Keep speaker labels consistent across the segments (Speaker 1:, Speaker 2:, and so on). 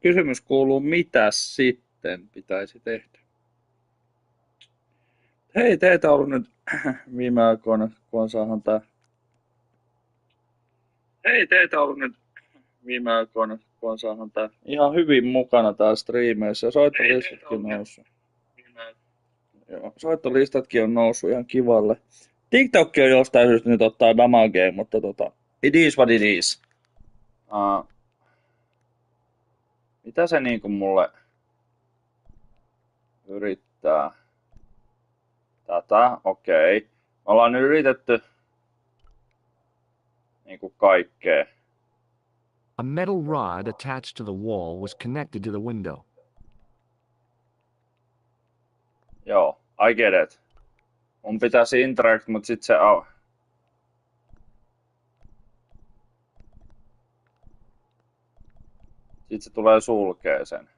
Speaker 1: kysymys kuuluu, mitä sitten pitäisi tehdä? Hei, teitä on ollut nyt viime aikoina, kun saahan tää... Hei, teitä on ollut nyt viime aikoina, kun saahan tää ihan hyvin mukana tää striimeissä. Soittolistatkin noussut. Joo, soittolistatkin on noussut ihan kivalle. TikTok on jostain syystä nyt ottaa damagea, mutta it is what it is. Mitä se niinku mulle yrittää? Tätä, okei. Me ollaan yritetty niinku kaikkea.
Speaker 2: A metal rod attached to the wall was connected to the window.
Speaker 1: Joo, I get it. Mun pitäisi interact, mut sit se... Sit se tulee sulkee sen.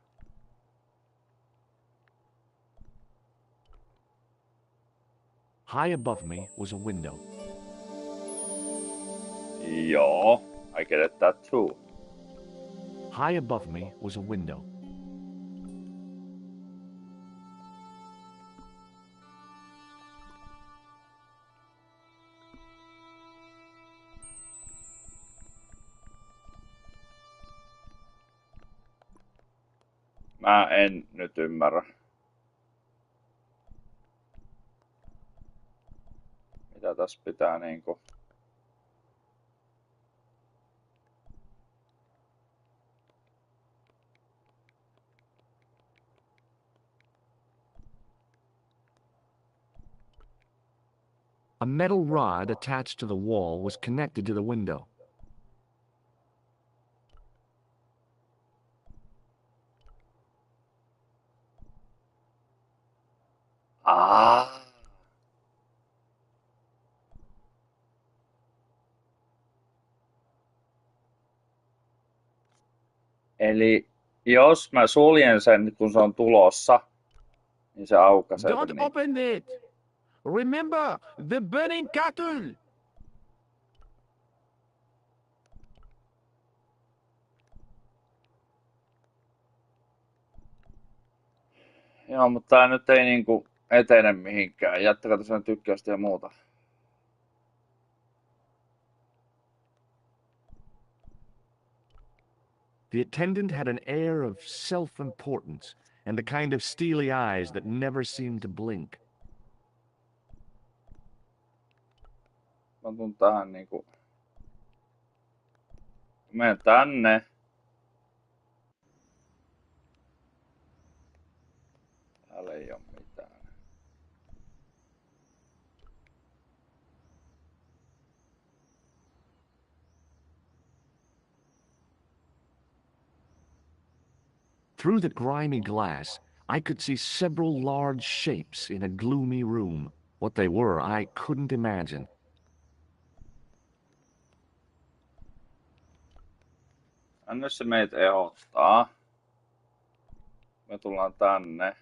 Speaker 2: High above me was a window.
Speaker 1: Joo, I get it that too.
Speaker 2: High above me was a window.
Speaker 1: Mä en nyt ymmärrä. Mitä tässä pitää niinku...
Speaker 2: A metal rod attached to the wall was connected to the window.
Speaker 1: Eli jos mä suljen sen, kun se on tulossa, niin se aukaisee.
Speaker 3: Don't open it! Remember the burning cattle!
Speaker 1: Joo, mutta tää nyt ei niinku etene mihinkään. Jättäkää tosiaan tykkäystä ja muuta.
Speaker 2: The attendant had an air of self-importance and the kind of steely eyes that never seemed to blink.
Speaker 1: Mä tuun tähän niinku... Menen tänne. Täällä ei oo mitään.
Speaker 2: Through the grimy glass, I could see several large shapes in a gloomy room. What they were, I couldn't imagine.
Speaker 1: Anna se meitä ehdottaa. Me tullaan tänne.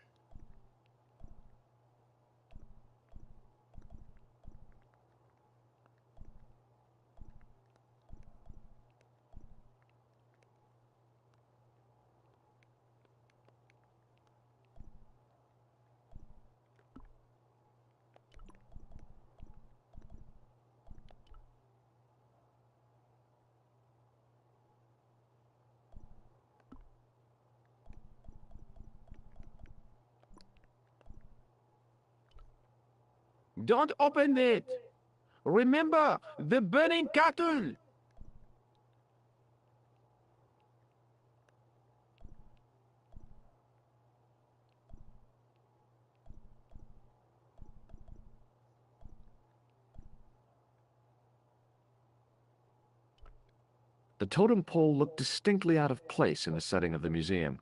Speaker 3: Don't open it! Remember the burning cattle!
Speaker 2: The totem pole looked distinctly out of place in the setting of the museum.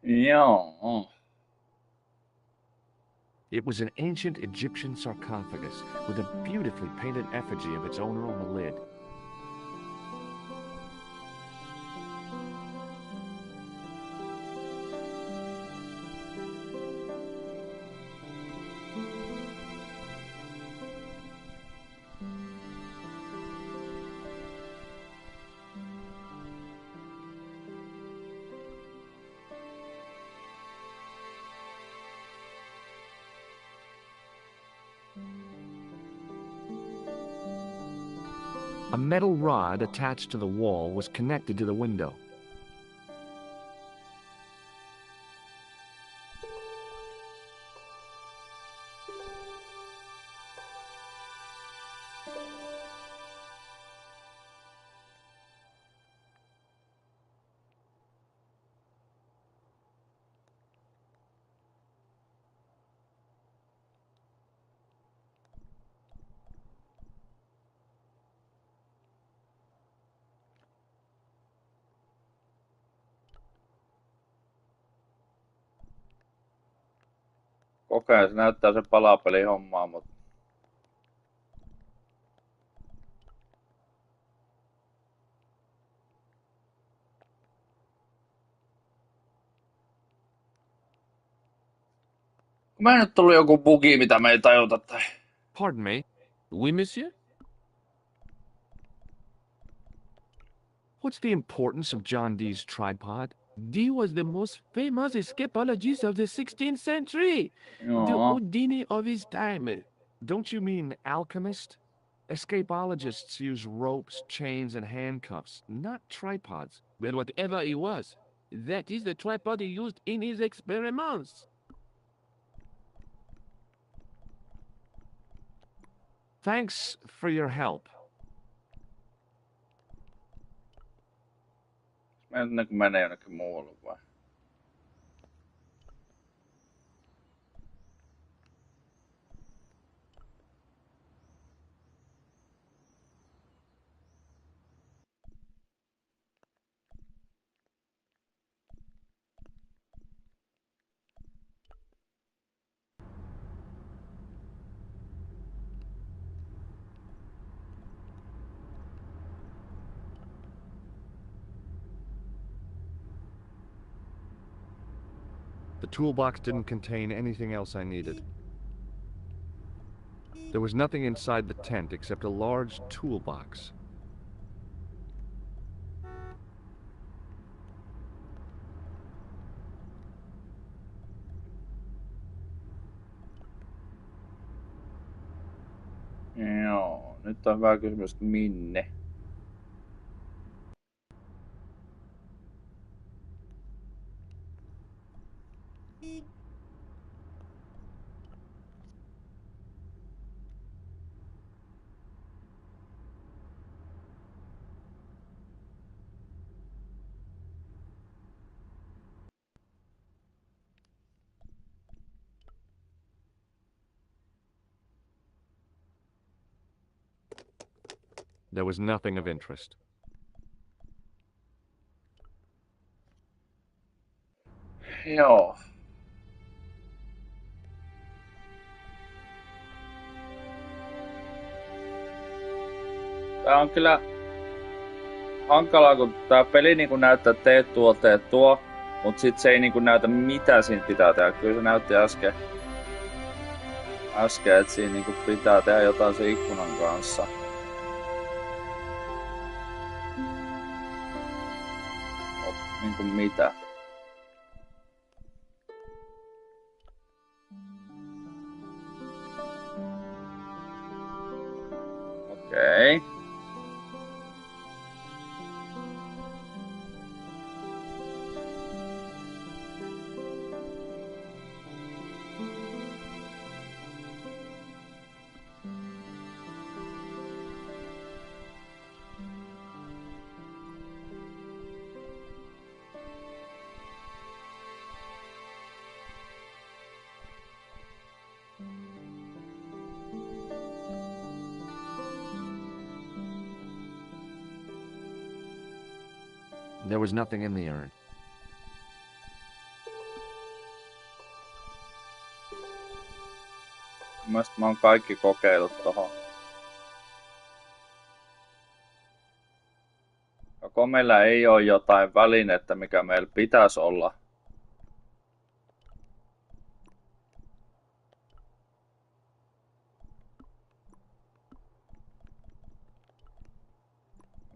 Speaker 1: Joo.
Speaker 2: It was an ancient Egyptian sarcophagus with a beautifully painted effigy of its owner on the lid. A metal rod attached to the wall was connected to the window.
Speaker 1: Kokeen se näyttää se palapeli hommaa, mutta kun mä nyt tullut joku bugi, mitä me ei tajuta tai...
Speaker 2: Pardon me.
Speaker 3: Oui, monsieur?
Speaker 2: What's the importance of John Dee's tripod?
Speaker 3: Dee was the most famous escapologist of the 16th century. The
Speaker 1: Joo.
Speaker 3: Houdini of his time.
Speaker 2: Don't you mean alchemist? Escapologists use ropes, chains, and handcuffs, not tripods.
Speaker 3: Well, whatever he was, that is the tripod he used in his experiments.
Speaker 2: Thanks for your help.
Speaker 1: Mennäänkö menee jonnekin muualle vai?
Speaker 2: The toolbox didn't contain anything else I needed. There was nothing inside the tent except a large toolbox.
Speaker 1: Joo, nyt on hyvä kysymys, että minne?
Speaker 2: There was nothing of interest.
Speaker 1: Joo. Tää on kyllä hankalaa, kun tää peli niinku näyttää, että teet tuo, mut sit se ei niinku näytä mitä siinä pitää tehdä. Kyllä se näytti äsken, että siinä niinku pitää tehdä jotain sen ikkunan kanssa. Niinku mitä? Okei.
Speaker 2: There was nothing in the urn.
Speaker 1: Mielestäni mä oon kaikki kokeillut tohon. Joko meillä ei oo jotain välinettä, mikä meillä pitäisi olla.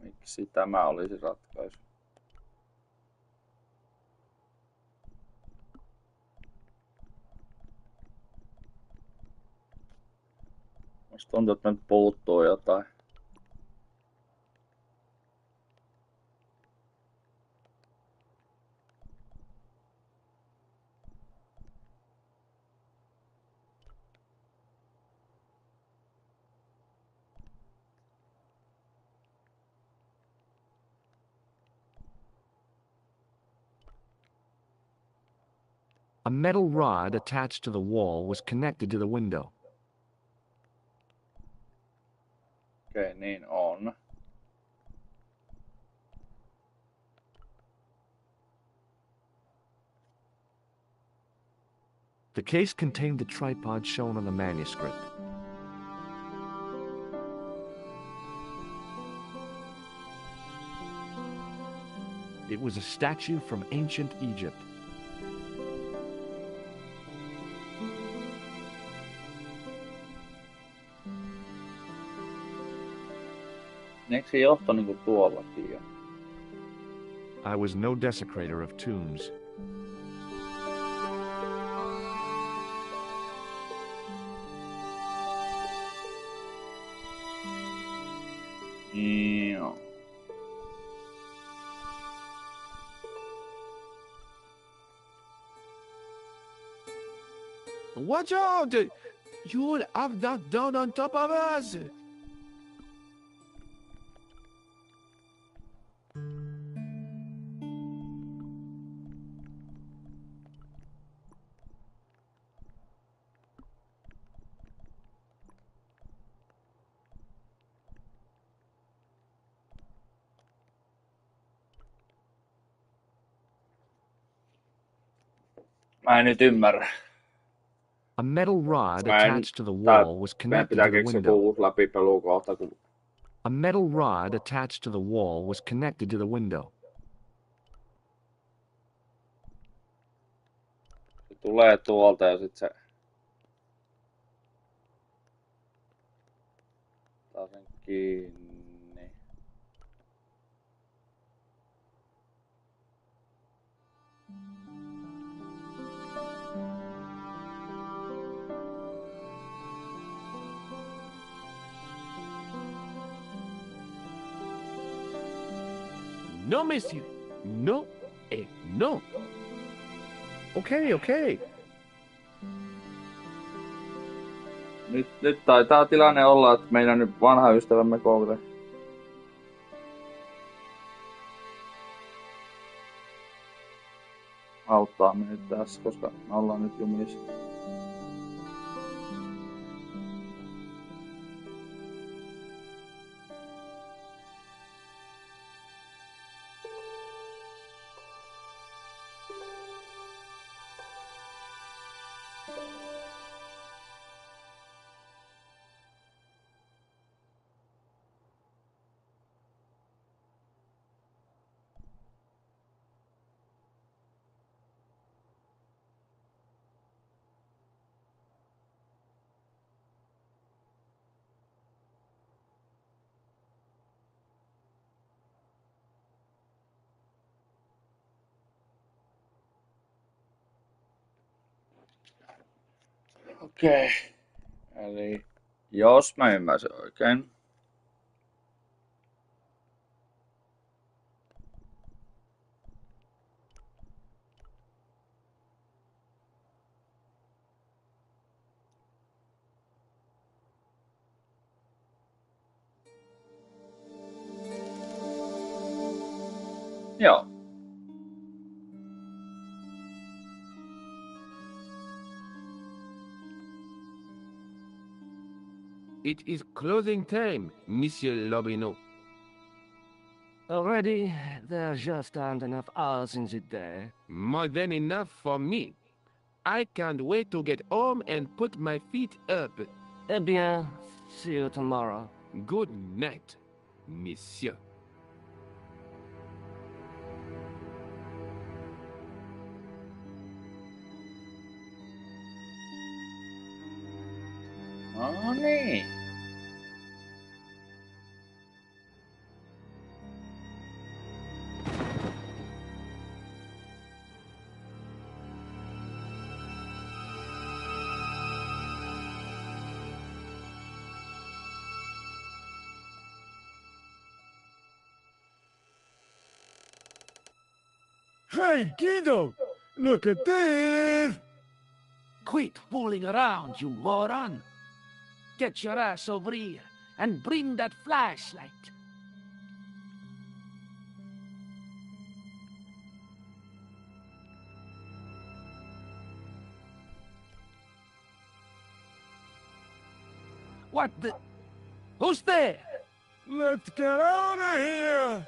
Speaker 1: Miksi tämä olisi ratkaisu? Musta tuntuu, että nyt puuttuu jotain.
Speaker 2: A metal rod attached to the wall was connected to the window.
Speaker 1: Okei, niin on.
Speaker 2: The case contained the tripod shown on the manuscript. It was a statue from ancient Egypt.
Speaker 1: Eikö se johto niinku tuollakin jo?
Speaker 2: I was no desecrator of tombs.
Speaker 1: Joo.
Speaker 3: Watch out! You'll have that down on top of us!
Speaker 1: Mä en nyt ymmärrä.
Speaker 2: A metal rod
Speaker 1: Mä en-
Speaker 2: attached to the
Speaker 1: tää-
Speaker 2: wall was
Speaker 1: Meidän
Speaker 2: connected
Speaker 1: pitää
Speaker 2: to the
Speaker 1: keksiä
Speaker 2: window.
Speaker 1: uusi läpipeluu kohta, kun
Speaker 2: A metal rod attached to the wall was connected to the window.
Speaker 1: se tulee tuolta ja sit se... Ottaa sen kiinni.
Speaker 3: No, monsieur. No et no. Okay.
Speaker 1: Nyt taitaa tilanne olla, että meidän nyt vanha ystävämme Kogle auttaa meitä tässä, koska me ollaan nyt jumissa. Okei. Eli jos mä ymmärsin oikein. Joo.
Speaker 3: It is closing time, Monsieur Lobineau.
Speaker 4: Already, there just aren't enough hours in the day.
Speaker 3: More than enough for me. I can't wait to get home and put my feet up.
Speaker 4: Eh bien, see you tomorrow.
Speaker 3: Good night, Monsieur.
Speaker 1: No niin.
Speaker 5: Hey, kiddo! Look at this!
Speaker 4: Quit fooling around, you moron! Get your ass over here and bring that flashlight. What the? Who's there?
Speaker 5: Let's get out of here!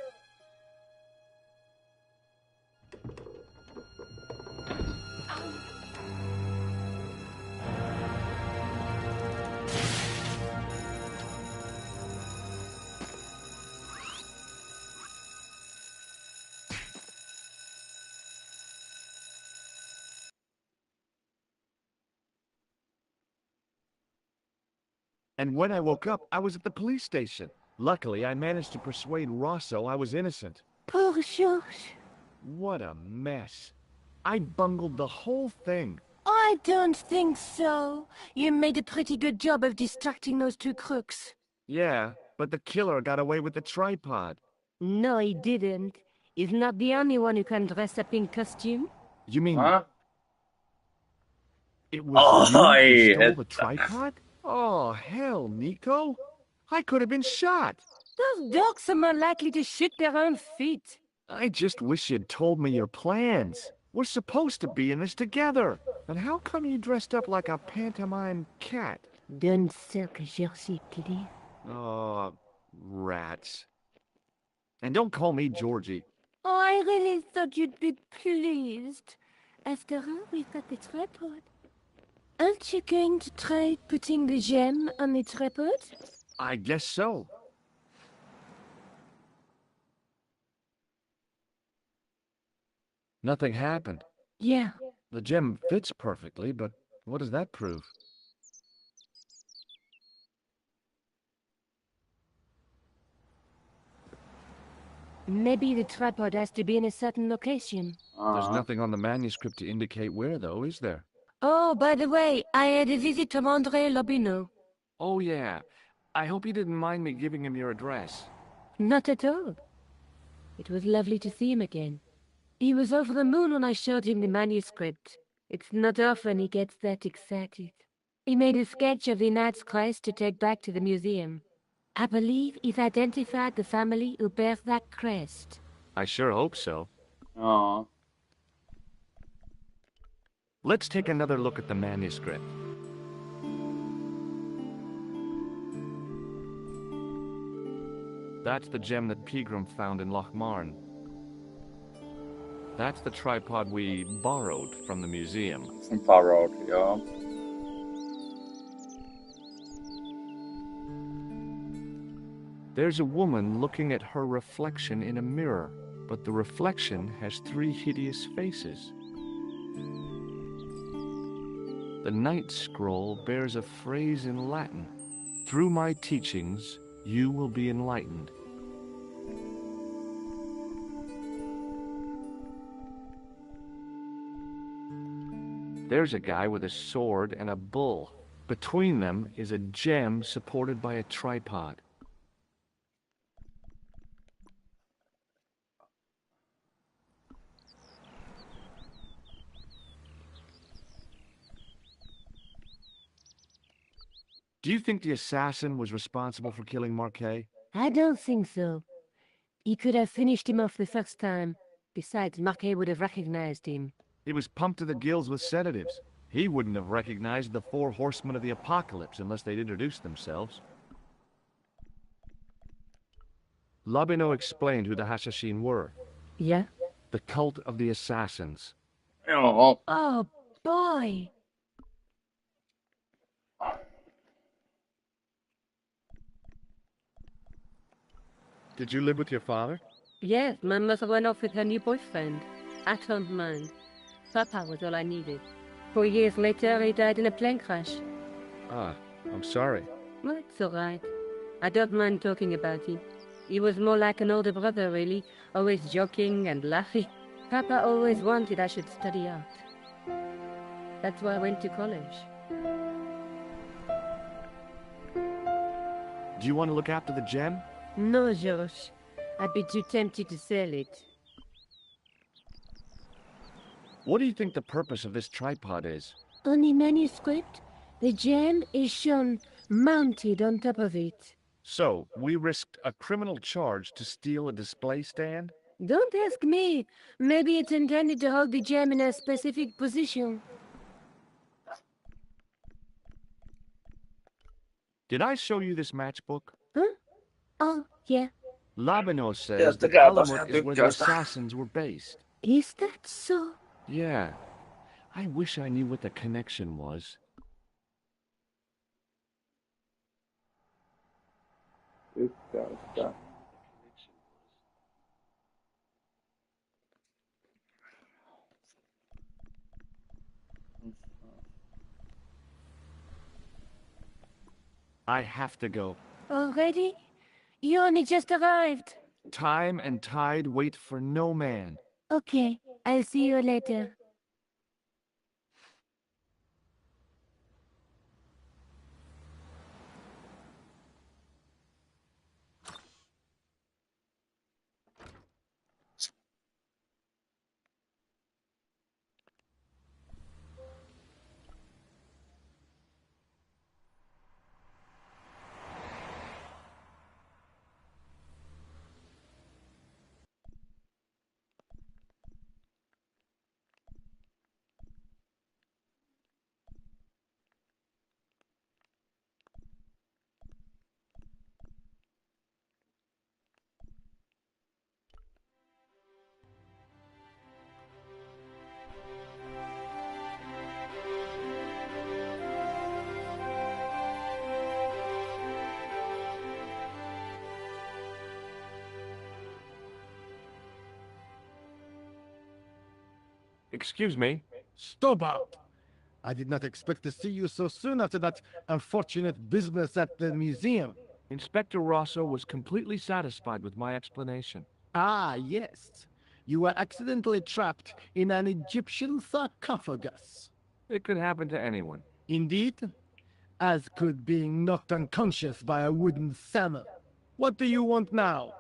Speaker 2: And when I woke up, I was at the police station. Luckily, I managed to persuade Rosso I was innocent.
Speaker 6: Poor George.
Speaker 2: What a mess. I bungled the whole thing.
Speaker 6: I don't think so. You made a pretty good job of distracting those two crooks.
Speaker 2: Yeah, but the killer got away with the tripod.
Speaker 6: No, he didn't. He's not the only one who can dress up in costume.
Speaker 2: You mean
Speaker 1: Huh?
Speaker 2: it was you who
Speaker 1: Oi,
Speaker 2: stole the tripod? Oh, hell, Nico. I could have been shot.
Speaker 6: Those dogs are more likely to shoot their own feet.
Speaker 2: I just wish you'd told me your plans. We're supposed to be in this together. And how come you dressed up like a pantomime cat?
Speaker 6: Don't suck, Jersey, please.
Speaker 2: Oh, rats. And don't call me Georgie.
Speaker 6: Oh, I really thought you'd be pleased. After all, we've got the tripod. Aren't you going to try putting the gem on the tripod?
Speaker 2: I guess so. Nothing happened.
Speaker 6: Yeah.
Speaker 2: The gem fits perfectly, but what does that prove?
Speaker 6: Maybe the tripod has to be in a certain location.
Speaker 2: There's nothing on the manuscript to indicate where, though, is there?
Speaker 6: Oh, by the way, I had a visit from André Lobineau.
Speaker 2: Oh, yeah. I hope you didn't mind me giving him your address.
Speaker 6: Not at all. It was lovely to see him again. He was over the moon when I showed him the manuscript. It's not often he gets that excited. He made a sketch of the Knight's crest to take back to the museum. I believe he's identified the family who bears that crest.
Speaker 2: I sure hope so.
Speaker 1: Aw.
Speaker 2: Let's take another look at the manuscript. That's the gem that Pegram found in Lochmarn. That's the tripod we borrowed from the museum.
Speaker 1: From Parrot, ja.
Speaker 2: There's a woman looking at her reflection in a mirror, but the reflection has 3 hideous faces. The Night Scroll bears a phrase in Latin. Through my teachings, you will be enlightened. There's a guy with a sword and a bull. Between them is a gem supported by a tripod. Do you think the assassin was responsible for killing Marquet?
Speaker 6: I don't think so. He could have finished him off the first time. Besides, Marquet would have recognized him.
Speaker 2: He was pumped to the gills with sedatives. He wouldn't have recognized the 4 horsemen of the apocalypse unless they'd introduced themselves. Lobineau explained who the Hashashin were.
Speaker 6: Yeah?
Speaker 2: The cult of the assassins.
Speaker 1: Ja.
Speaker 6: Oh, boy!
Speaker 2: Did you live with your father?
Speaker 6: Yes, my mother went off with her new boyfriend. I don't mind. Papa was all I needed. 4 years later, he died in a plane crash.
Speaker 2: Ah, I'm sorry.
Speaker 6: Well, it's all right. I don't mind talking about him. He was more like an older brother, really, always joking and laughing. Papa always wanted I should study art. That's why I went to college.
Speaker 2: Do you want to look after the gem?
Speaker 6: No, George. I'd be too tempted to sell it.
Speaker 2: What do you think the purpose of this tripod is?
Speaker 6: On the manuscript, the gem is shown mounted on top of it.
Speaker 2: So, we risked a criminal charge to steal a display stand?
Speaker 6: Don't ask me. Maybe it's intended to hold the gem in a specific position.
Speaker 2: Did I show you this matchbook?
Speaker 6: Huh? Oh, yeah.
Speaker 2: Labino says that
Speaker 1: Tiedättekö, tosiaan
Speaker 2: Alamut is where the
Speaker 1: tykkää sitä.
Speaker 2: assassins were based.
Speaker 6: Is that so?
Speaker 2: Yeah. I wish I knew what the connection was.
Speaker 1: Tykkää sitä.
Speaker 2: I have to go.
Speaker 6: Already? You only just arrived.
Speaker 2: Time and tide wait for no man.
Speaker 6: Okay, I'll see you later.
Speaker 2: Excuse me.
Speaker 5: Stop out! I did not expect to see you so soon after that unfortunate business at the museum.
Speaker 2: Inspector Rosso was completely satisfied with my explanation.
Speaker 5: Ah, yes. You were accidentally trapped in an Egyptian sarcophagus.
Speaker 2: It could happen to anyone.
Speaker 5: Indeed, as could being knocked unconscious by a wooden salmon. What do you want now?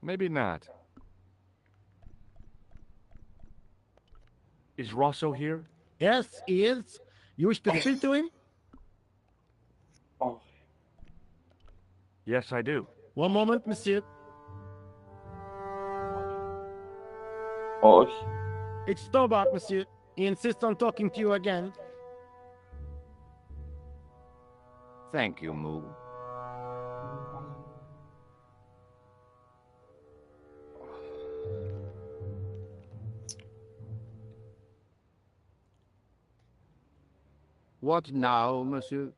Speaker 2: Maybe not. Is Rosso here?
Speaker 5: Yes, he is. You wish to speak to him?
Speaker 1: Oh.
Speaker 2: Yes, I do.
Speaker 5: One moment, monsieur.
Speaker 1: Oi.
Speaker 5: It's Stobart, monsieur. He insists on talking to you again.
Speaker 2: Thank you, Moo.
Speaker 7: What now, monsieur?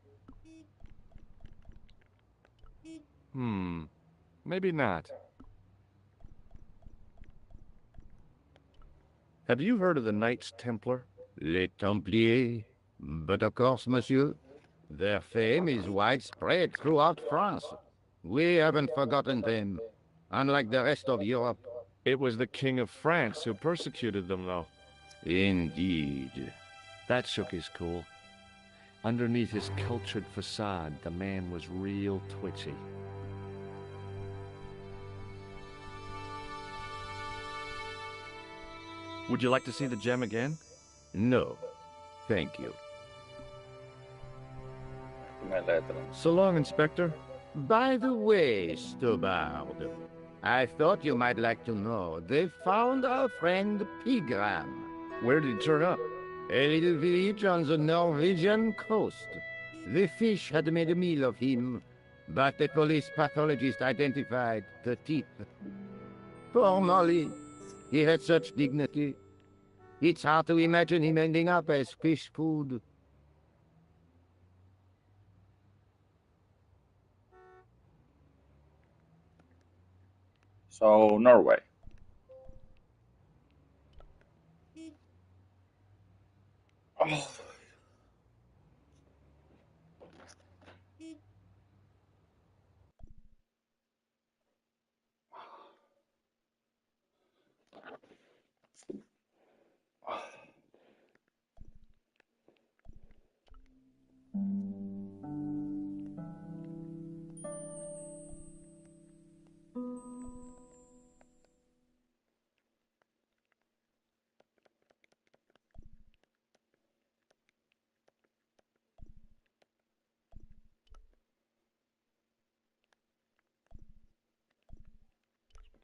Speaker 2: Maybe not.
Speaker 7: Have you heard of the Knights Templar? Les Templiers? But of course, monsieur. Their fame is widespread throughout France. We haven't forgotten them, unlike the rest of Europe.
Speaker 2: It was the King of France who persecuted them, though.
Speaker 7: Indeed.
Speaker 2: That shook his cool. Underneath his cultured facade, the man was real twitchy. Would you like to see the gem again?
Speaker 7: No, thank you.
Speaker 2: So long, Inspector.
Speaker 7: By the way, Stobart, I thought you might like to know they found our friend Pigram.
Speaker 2: Where did he turn up?
Speaker 7: A little village on the Norwegian coast. The fish had made a meal of him, but the police pathologist identified the teeth. Poor Molly. He had such dignity. It's hard to imagine him ending up as fish food.
Speaker 1: So, Norway. Oh.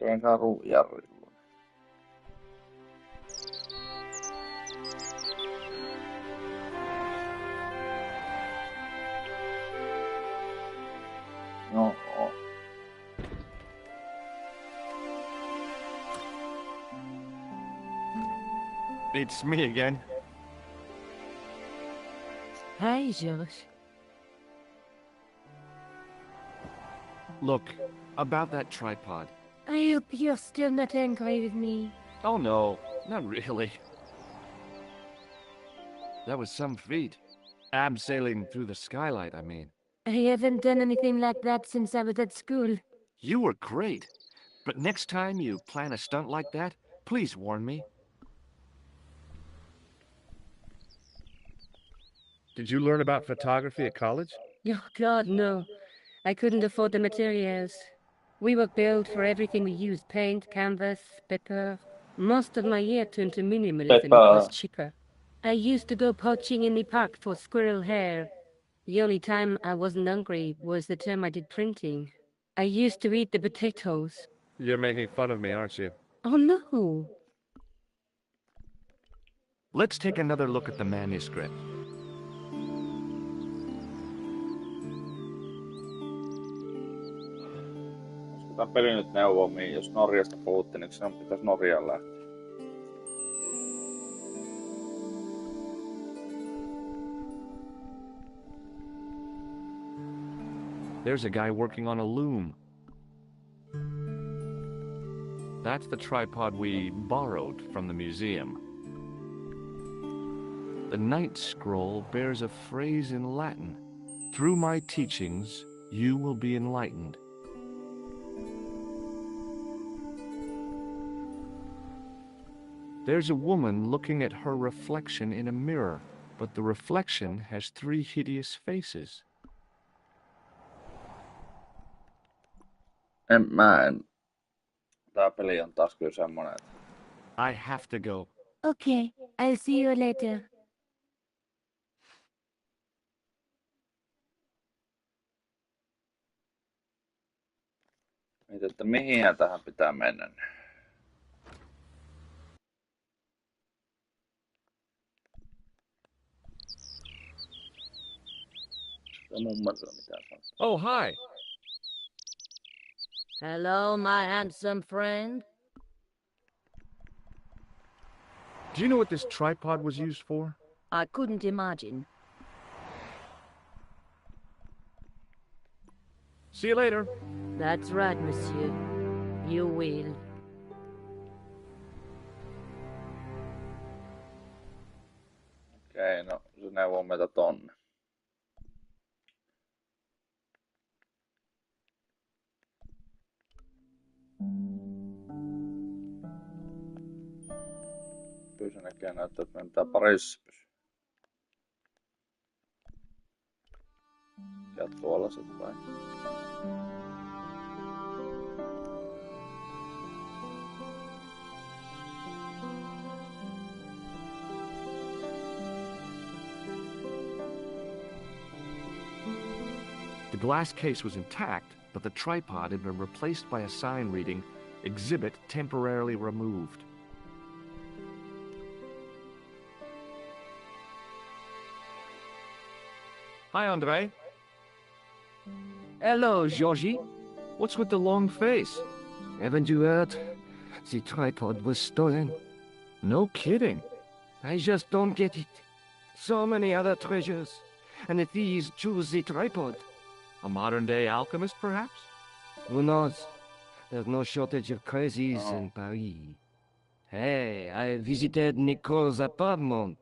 Speaker 1: Käyn Jarrilla.
Speaker 2: It's me again.
Speaker 6: Hi, George.
Speaker 2: Look, about that tripod.
Speaker 6: I hope you're still not angry with me.
Speaker 2: Oh no, not really. That was some feat. Abseiling through the skylight, I mean.
Speaker 6: I haven't done anything like that since I was at school.
Speaker 2: You were great. But next time you plan a stunt like that, please warn me.
Speaker 8: Did you learn about photography at college?
Speaker 6: Oh, God, no. I couldn't afford the materials. We were billed for everything we used. Paint, canvas, paper. Most of my year turned to minimalism. It was cheaper. I used to go poaching in the park for squirrel hair. The only time I wasn't hungry was the term I did printing. I used to eat the potatoes.
Speaker 8: You're making fun of me, aren't you?
Speaker 6: Oh, no.
Speaker 2: Let's take another look at the manuscript.
Speaker 1: Tämä peli nyt neuvoo, jos Norjasta puhuttiin, niin sinun pitäisi Norjaan lähteä.
Speaker 2: There's a guy working on a loom. That's the tripod we borrowed from the museum. The Night Scroll bears a phrase in Latin. Through my teachings, you will be enlightened. There's a woman looking at her reflection in a mirror, but the reflection has 3 hideous faces.
Speaker 1: Tää peli on taas kyllä semmonen, että...
Speaker 2: I have to go.
Speaker 6: Okay, I'll see you later.
Speaker 1: Mietin, että mihin tähän pitää mennä.
Speaker 2: Oh, hi.
Speaker 9: Hello, my handsome friend.
Speaker 2: Do you know what this tripod was used for?
Speaker 9: I couldn't imagine.
Speaker 2: See you later.
Speaker 9: That's right, monsieur. You will.
Speaker 1: Okei, no se neuvoo meitä tonne. Kyllä se näkee näyttää, että meidän pitää Pariisissa pysyä. Ja tuolla sit vai?
Speaker 2: The glass case was intact, but the tripod had been replaced by a sign reading, "Exhibit temporarily removed." Hi, Andre.
Speaker 4: Hello, Georgie.
Speaker 2: What's with the long face?
Speaker 4: Haven't you heard? The tripod was stolen.
Speaker 2: No kidding.
Speaker 4: I just don't get it. So many other treasures, and the thieves choose the tripod.
Speaker 2: A modern-day alchemist, perhaps?
Speaker 4: Who knows? There's no shortage of crazies in Paris. Hey, I visited Nicole's apartment.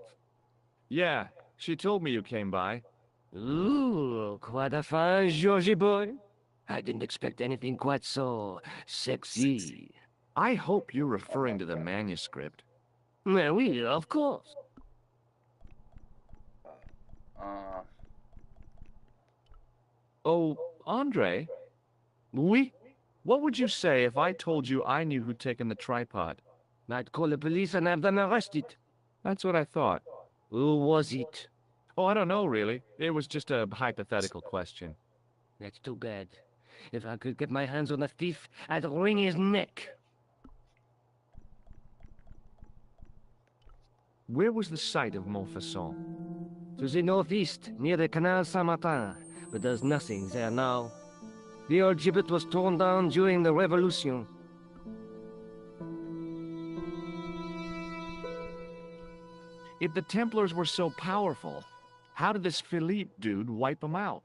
Speaker 2: Yeah, she told me you came by.
Speaker 4: Ooh, quite a fine Georgie boy. I didn't expect anything quite so sexy.
Speaker 2: I hope you're referring to the manuscript.
Speaker 4: Well, oui, of course.
Speaker 2: Oh, Andre?
Speaker 4: Oui?
Speaker 2: What would you say if I told you I knew who'd taken the tripod?
Speaker 4: I'd call the police and have them arrested.
Speaker 2: That's what I thought.
Speaker 4: Who was it?
Speaker 2: Oh, I don't know, really. It was just a hypothetical question.
Speaker 4: That's too bad. If I could get my hands on the thief, I'd wring his neck.
Speaker 2: Where was the site of Montfaucon?
Speaker 4: To the northeast, near the Canal Saint-Martin, but there's nothing there now. The old gibbet was torn down during the Revolution.
Speaker 2: If the Templars were so powerful, how did this Philippe dude wipe them out?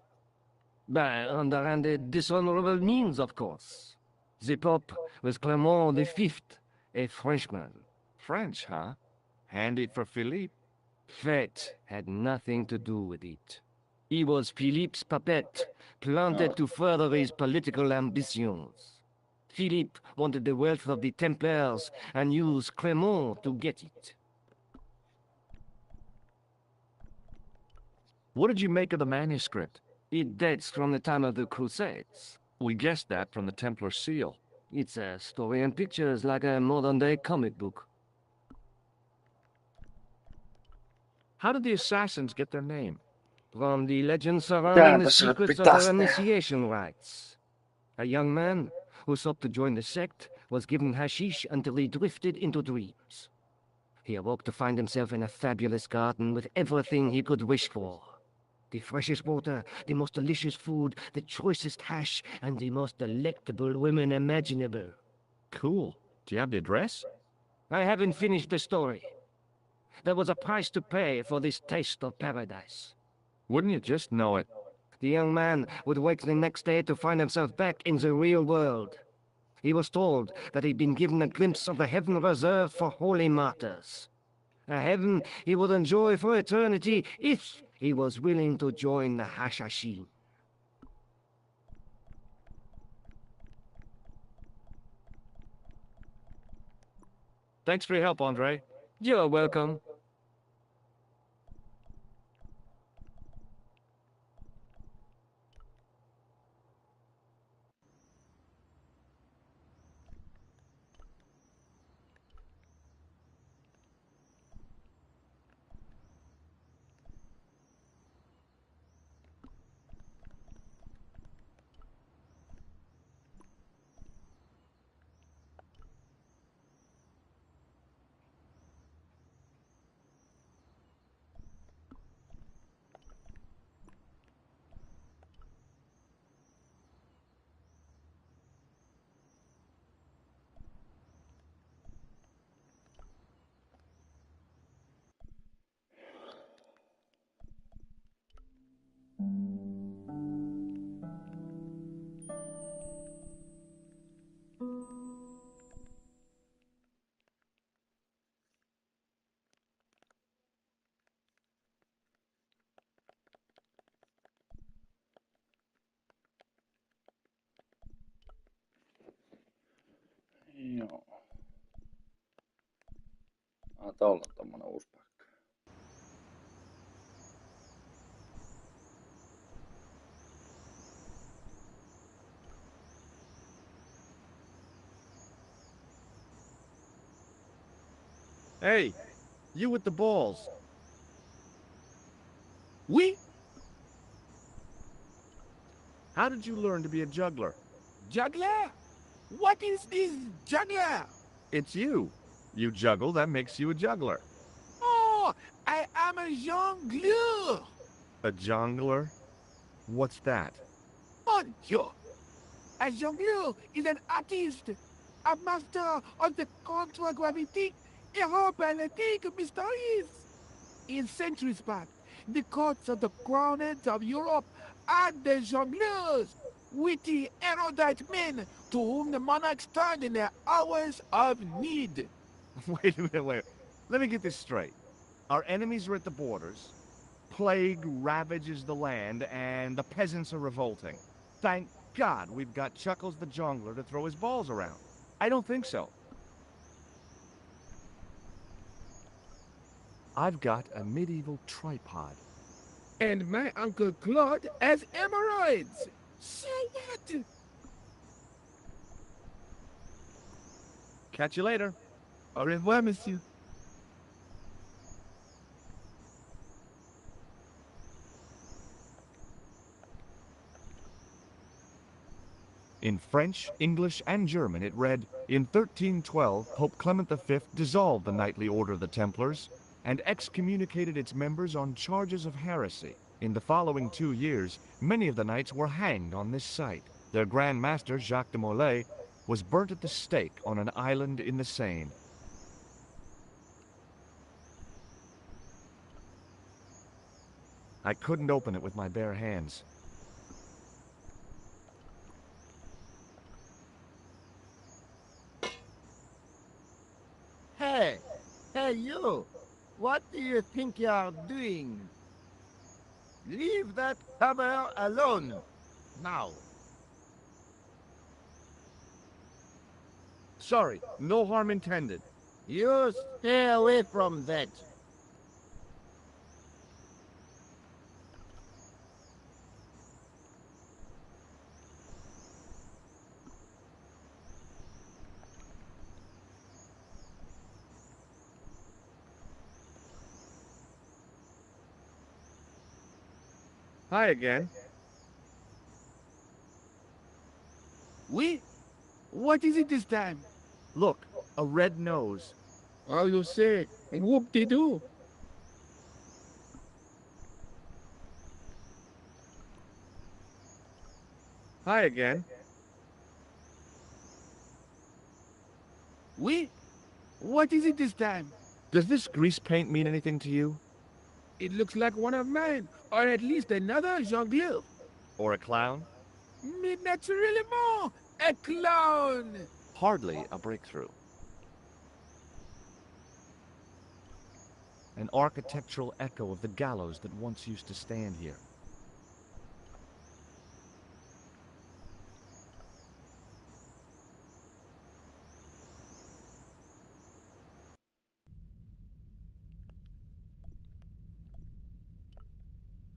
Speaker 4: By underhanded, dishonorable means, of course. The Pope was Clement V, a Frenchman.
Speaker 2: French, huh? Handy for Philippe.
Speaker 4: Fate had nothing to do with it. He was Philippe's puppet, planted to further his political ambitions. Philippe wanted the wealth of the Templars and used Clement to get it.
Speaker 2: What did you make of the manuscript?
Speaker 4: It dates from the time of the Crusades.
Speaker 2: We guessed that from the Templar seal.
Speaker 4: It's a story and pictures like a modern-day comic book.
Speaker 2: How did the assassins get their name?
Speaker 4: From the legend surrounding the
Speaker 1: Tässä
Speaker 4: secrets of
Speaker 1: pitää
Speaker 4: their
Speaker 1: tehdä.
Speaker 4: initiation rites. A young man who sought to join the sect was given hashish until he drifted into dreams. He awoke to find himself in a fabulous garden with everything he could wish for. The freshest water, the most delicious food, the choicest hash, and the most delectable women imaginable.
Speaker 2: Cool. Do you have the address?
Speaker 4: I haven't finished the story. There was a price to pay for this taste of paradise.
Speaker 2: Wouldn't you just know it?
Speaker 4: The young man would wake the next day to find himself back in the real world. He was told that he'd been given a glimpse of the heaven reserved for holy martyrs. A heaven he would enjoy for eternity if he was willing to join the Hashashin.
Speaker 2: Thanks for your help, Andre.
Speaker 4: You're welcome.
Speaker 1: Joo. Tuolla on tommonen uusi paikka.
Speaker 8: Hey, you with the balls.
Speaker 3: Oui?
Speaker 8: How did you learn to be a juggler?
Speaker 3: Juggler? What is this juggler?
Speaker 8: It's you. You juggle, that makes you a juggler.
Speaker 3: Oh, I am a jongleur.
Speaker 8: A jongler? What's that?
Speaker 3: Mon Dieu. A jongleur is an artist, a master of the contragravitic aerobatic mysteries. In centuries back, the courts of the crowned heads of Europe had the jongleurs, witty, erudite men to whom the monarchs turned in their hours of need.
Speaker 8: Wait a minute, wait. Let me get this straight. Our enemies are at the borders, plague ravages the land, and the peasants are revolting. Thank God we've got Chuckles the Jongler to throw his balls around. I don't think so.
Speaker 2: I've got a medieval tripod.
Speaker 3: And my Uncle Claude has hemorrhoids. Say it.
Speaker 8: Catch you later.
Speaker 3: Au revoir, monsieur.
Speaker 2: In French, English, and German it read, "In 1312, Pope Clement V dissolved the Knightly Order of the Templars and excommunicated its members on charges of heresy. In the following 2 years, many of the knights were hanged on this site. Their Grand Master, Jacques de Molay, was burnt at the stake on an island in the Seine." I couldn't open it with my bare hands.
Speaker 7: Hey! Hey, you! What do you think you're doing? Leave that cover alone! Now!
Speaker 8: Sorry, no harm intended.
Speaker 7: You stay away from that!
Speaker 8: Hi again.
Speaker 3: Oui? What is it this time?
Speaker 8: Look, a red nose.
Speaker 7: Oh, you say, whoop-de-doo!
Speaker 8: Hi again.
Speaker 3: Oui? What is it this time?
Speaker 8: Does this grease paint mean anything to you?
Speaker 3: It looks like one of mine, or at least another jongleur.
Speaker 8: Or a clown?
Speaker 3: Mais naturellement, a clown!
Speaker 8: Hardly a breakthrough. An architectural echo of the gallows that once used to stand here.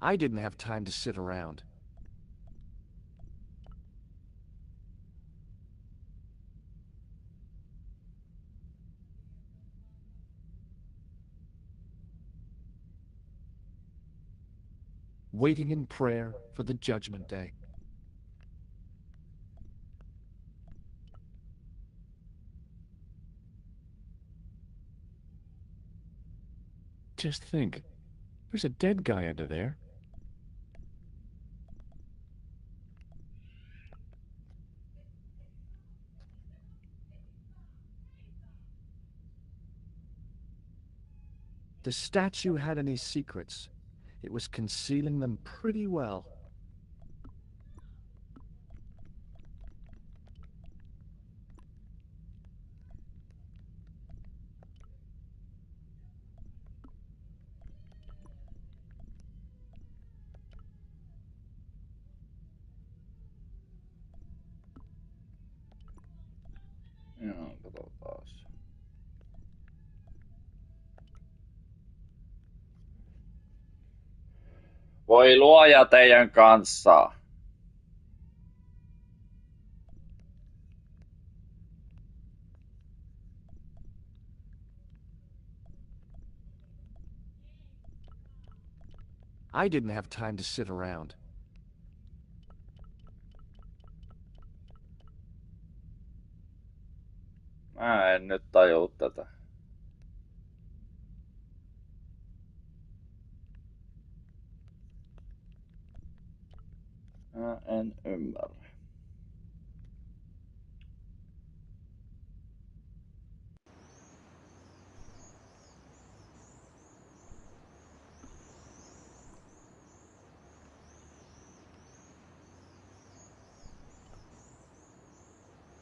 Speaker 8: I didn't have time to sit around. Waiting in prayer for the judgment day. Just think, there's a dead guy under there. The statue had any secrets. It was concealing them pretty well.
Speaker 1: Joo, katsotaan. Voi luoja teidän kanssa.
Speaker 8: I didn't have time to sit around.
Speaker 1: Mä en nyt tajua tätä. Mä en ymmärrä.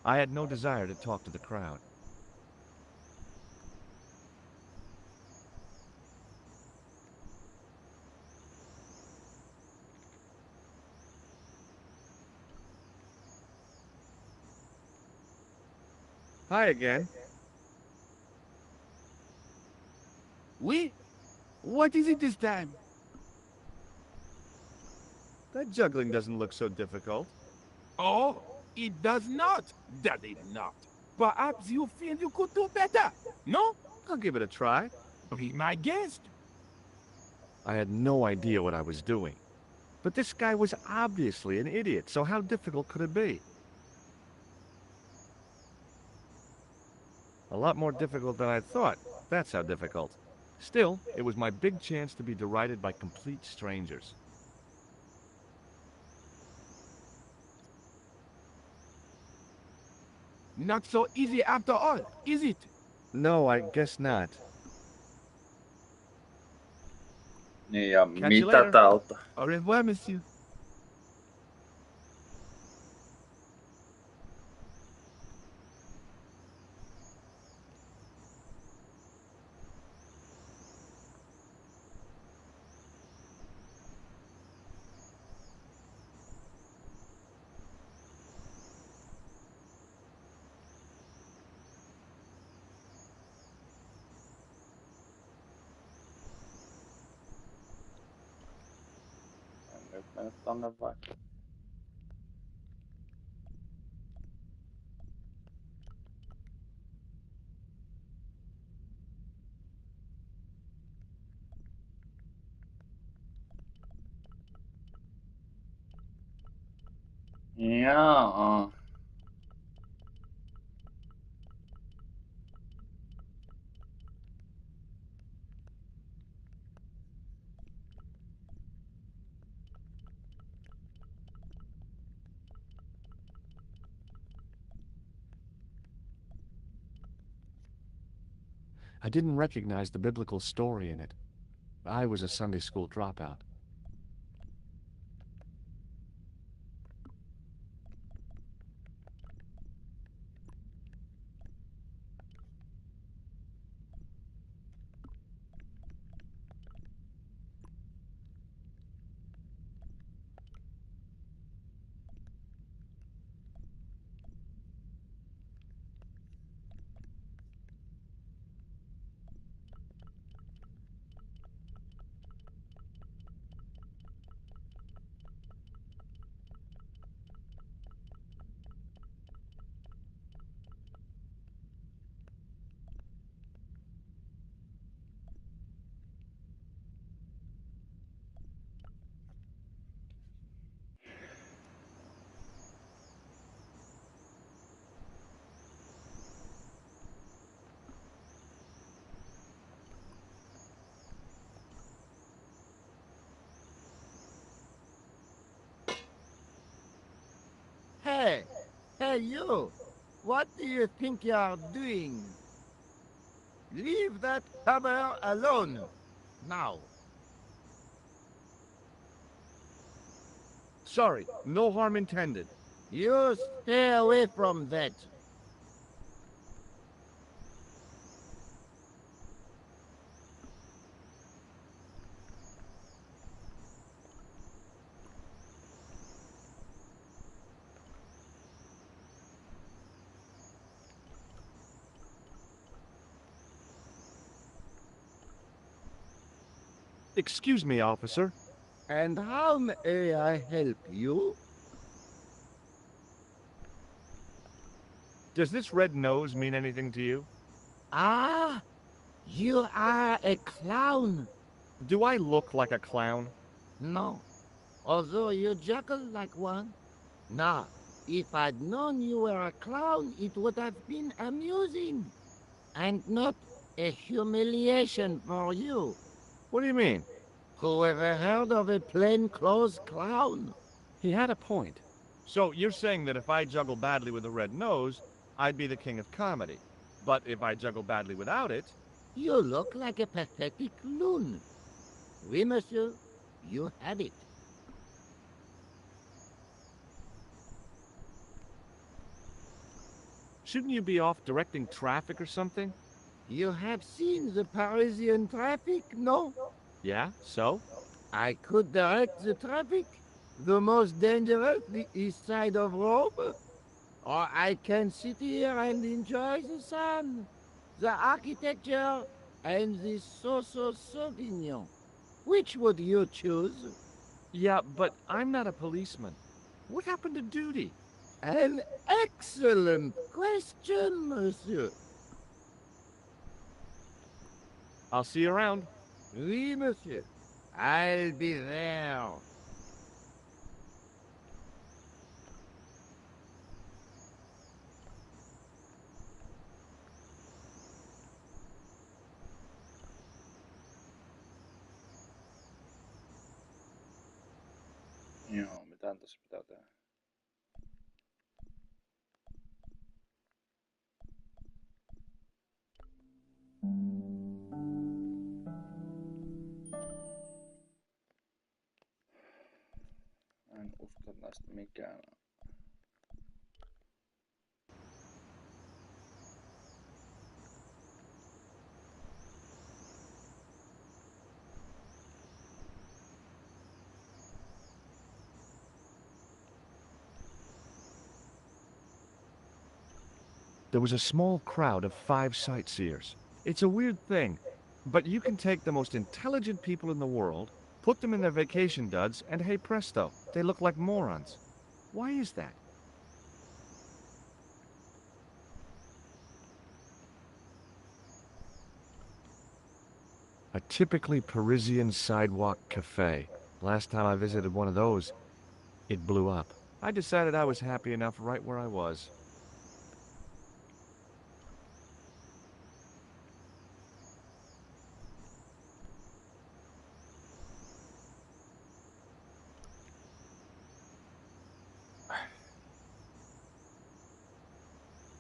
Speaker 2: I had no desire to talk to the crowd.
Speaker 8: Hi again.
Speaker 3: Oui? What is it this time?
Speaker 8: That juggling doesn't look so difficult.
Speaker 3: Oh, it does not, does it not? Perhaps you feel you could do better, no?
Speaker 8: I'll give it a try.
Speaker 3: Be my guest.
Speaker 2: I had no idea what I was doing. But this guy was obviously an idiot, so how difficult could it be? A lot more difficult than I thought. That's how difficult. Still, it was my big chance to be derided by complete strangers.
Speaker 3: Not so easy after all, is it?
Speaker 2: No, I guess not.
Speaker 1: Niin ja
Speaker 8: Catch you
Speaker 1: mitä
Speaker 8: later.
Speaker 1: tauta?
Speaker 3: Au revoir, monsieur.
Speaker 1: En nyt mene tonne vai? Jaa.
Speaker 2: I didn't recognize the biblical story in it. I was a Sunday school dropout.
Speaker 7: Hey! Hey, you! What do you think you are doing? Leave that hammer alone! Now!
Speaker 8: Sorry, no harm intended.
Speaker 7: You stay away from that!
Speaker 8: Excuse me, officer.
Speaker 7: And how may I help you?
Speaker 8: Does this red nose mean anything to you?
Speaker 7: Ah! You are a clown!
Speaker 8: Do I look like a clown?
Speaker 7: No. Although you juggle like one. Now, if I'd known you were a clown, it would have been amusing. And not a humiliation for you.
Speaker 8: What do you mean?
Speaker 7: Who ever heard of a plainclothes clown?
Speaker 2: He had a point.
Speaker 8: So you're saying that if I juggle badly with a red nose, I'd be the king of comedy. But if I juggle badly without it...
Speaker 7: You look like a pathetic loon. Oui, monsieur, you have it.
Speaker 8: Shouldn't you be off directing traffic or something?
Speaker 7: You have seen the Parisian traffic, no?
Speaker 8: Yeah, so?
Speaker 7: I could direct the traffic. The most dangerous, the east side of Rome. Or I can sit here and enjoy the sun, the architecture, and the so-so Sauvignon. Which would you choose?
Speaker 8: Yeah, but I'm not a policeman. What happened to duty?
Speaker 7: An excellent question, monsieur.
Speaker 8: I'll see you around.
Speaker 7: Oui, monsieur. I'll be there.
Speaker 1: Joo, mitä tässä pitää tehdä? En usko näistä mikään.
Speaker 2: There was a small crowd of 5 sightseers. It's a weird thing, but you can take the most intelligent people in the world, put them in their vacation duds, and hey presto, they look like morons. Why is that? A typically Parisian sidewalk cafe. Last time I visited one of those, it blew up. I decided I was happy enough right where I was.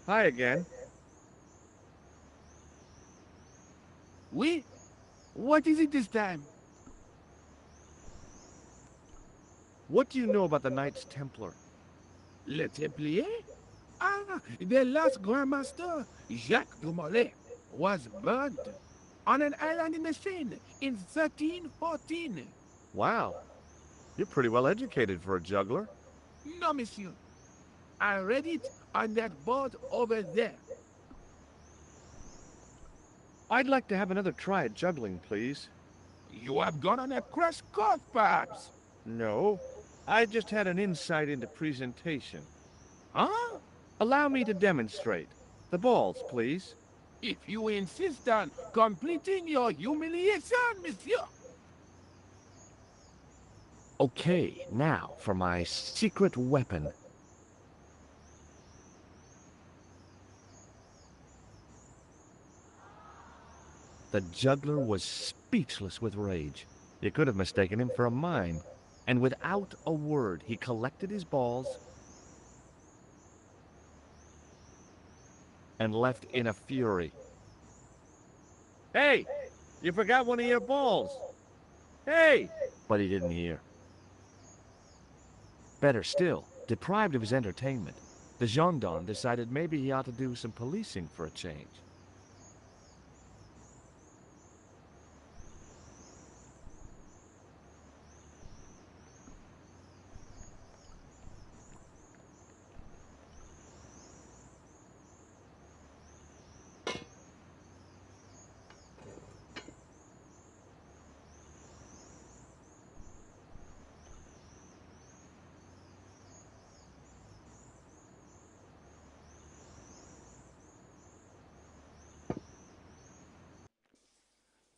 Speaker 2: Hi again.
Speaker 3: Oui? What is it this time?
Speaker 2: What do you know about the Knights Templar?
Speaker 3: Le Templier? Ah, the last Grand Master, Jacques de Molay, was burned on an island in the Seine in 1314.
Speaker 2: Wow, you're pretty well educated for a juggler.
Speaker 3: No, monsieur. I read it on that board over there.
Speaker 2: I'd like to have another try at juggling, please.
Speaker 3: You have gone on a crash course, perhaps?
Speaker 2: No, I just had an insight into presentation.
Speaker 3: Huh?
Speaker 2: Allow me to demonstrate. The balls, please.
Speaker 3: If you insist on completing your humiliation, monsieur.
Speaker 2: Okay, now for my secret weapon. The juggler was speechless with rage. You could have mistaken him for a mime. And without a word, he collected his balls and left in a fury. Hey, you forgot one of your balls. Hey! But he didn't hear. Better still, deprived of his entertainment, the gendarme decided maybe he ought to do some policing for a change.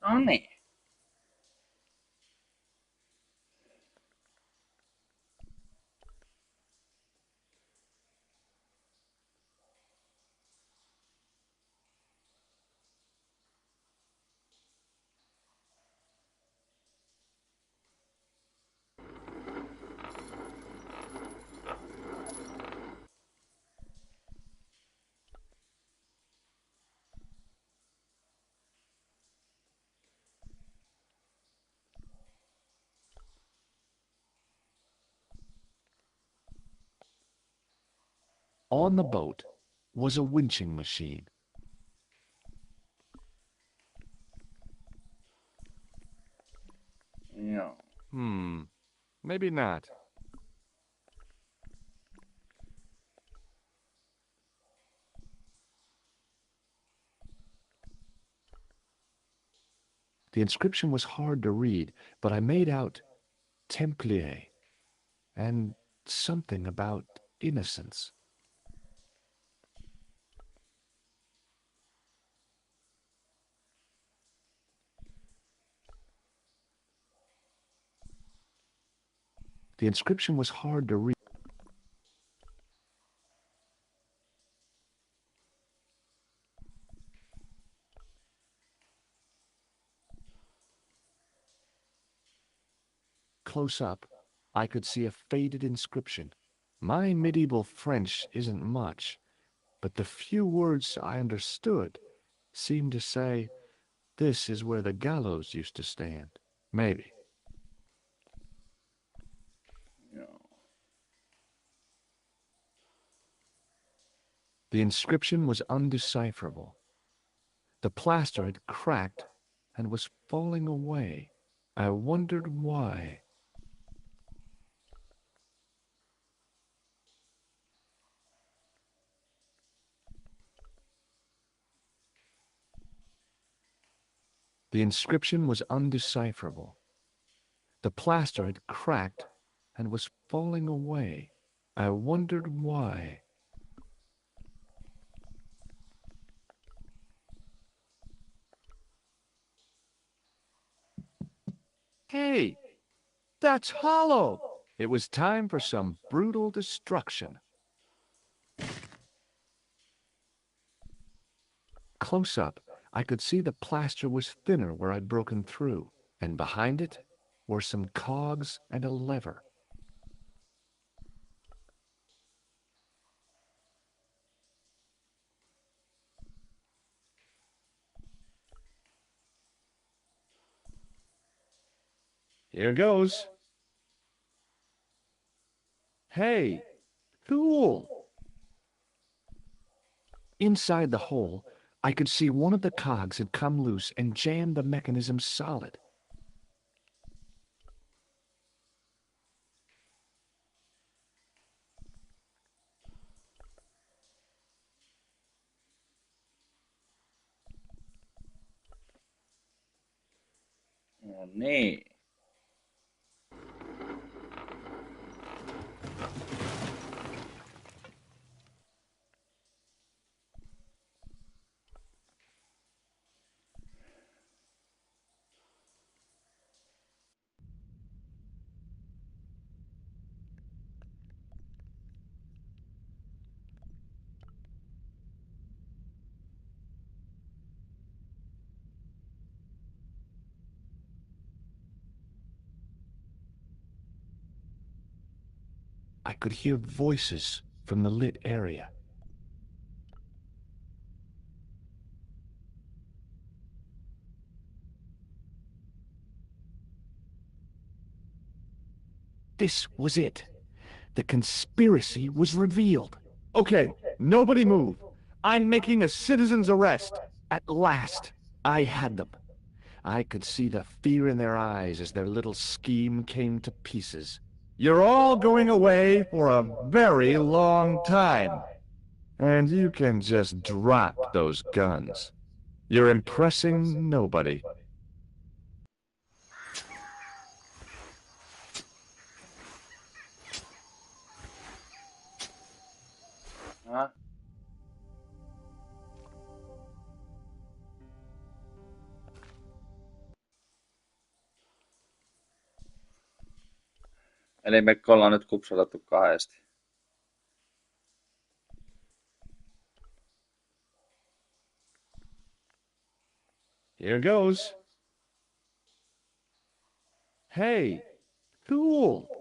Speaker 1: No niin.
Speaker 2: On the boat was a winching machine.
Speaker 1: Joo.
Speaker 2: Maybe not. The inscription was hard to read, but I made out Templier and something about innocence. The inscription was hard to read. Close up, I could see a faded inscription. My medieval French isn't much, but the few words I understood seemed to say, "This is where the gallows used to stand." Maybe.
Speaker 1: Joo.
Speaker 2: The inscription was undecipherable. The plaster had cracked and was falling away. I wondered why. The inscription was undecipherable. The plaster had cracked and was falling away. I wondered why. Hey, that's hollow! It was time for some brutal destruction. Close up, I could see the plaster was thinner where I'd broken through, and behind it were some cogs and a lever. Here goes. Hey, cool! Inside the hole, I could see one of the cogs had come loose and jammed the mechanism solid.
Speaker 1: No niin.
Speaker 2: I could hear voices from the lit area. This was it. The conspiracy was revealed.
Speaker 8: Okay, nobody move. I'm making a citizen's arrest.
Speaker 2: At last, I had them. I could see the fear in their eyes as their little scheme came to pieces.
Speaker 8: You're all going away for a very long time. And you can just drop those guns. You're impressing nobody.
Speaker 1: Ha? Eli me ollaan nyt kupsatettu kahdesti.
Speaker 8: Here goes. Hey, cool.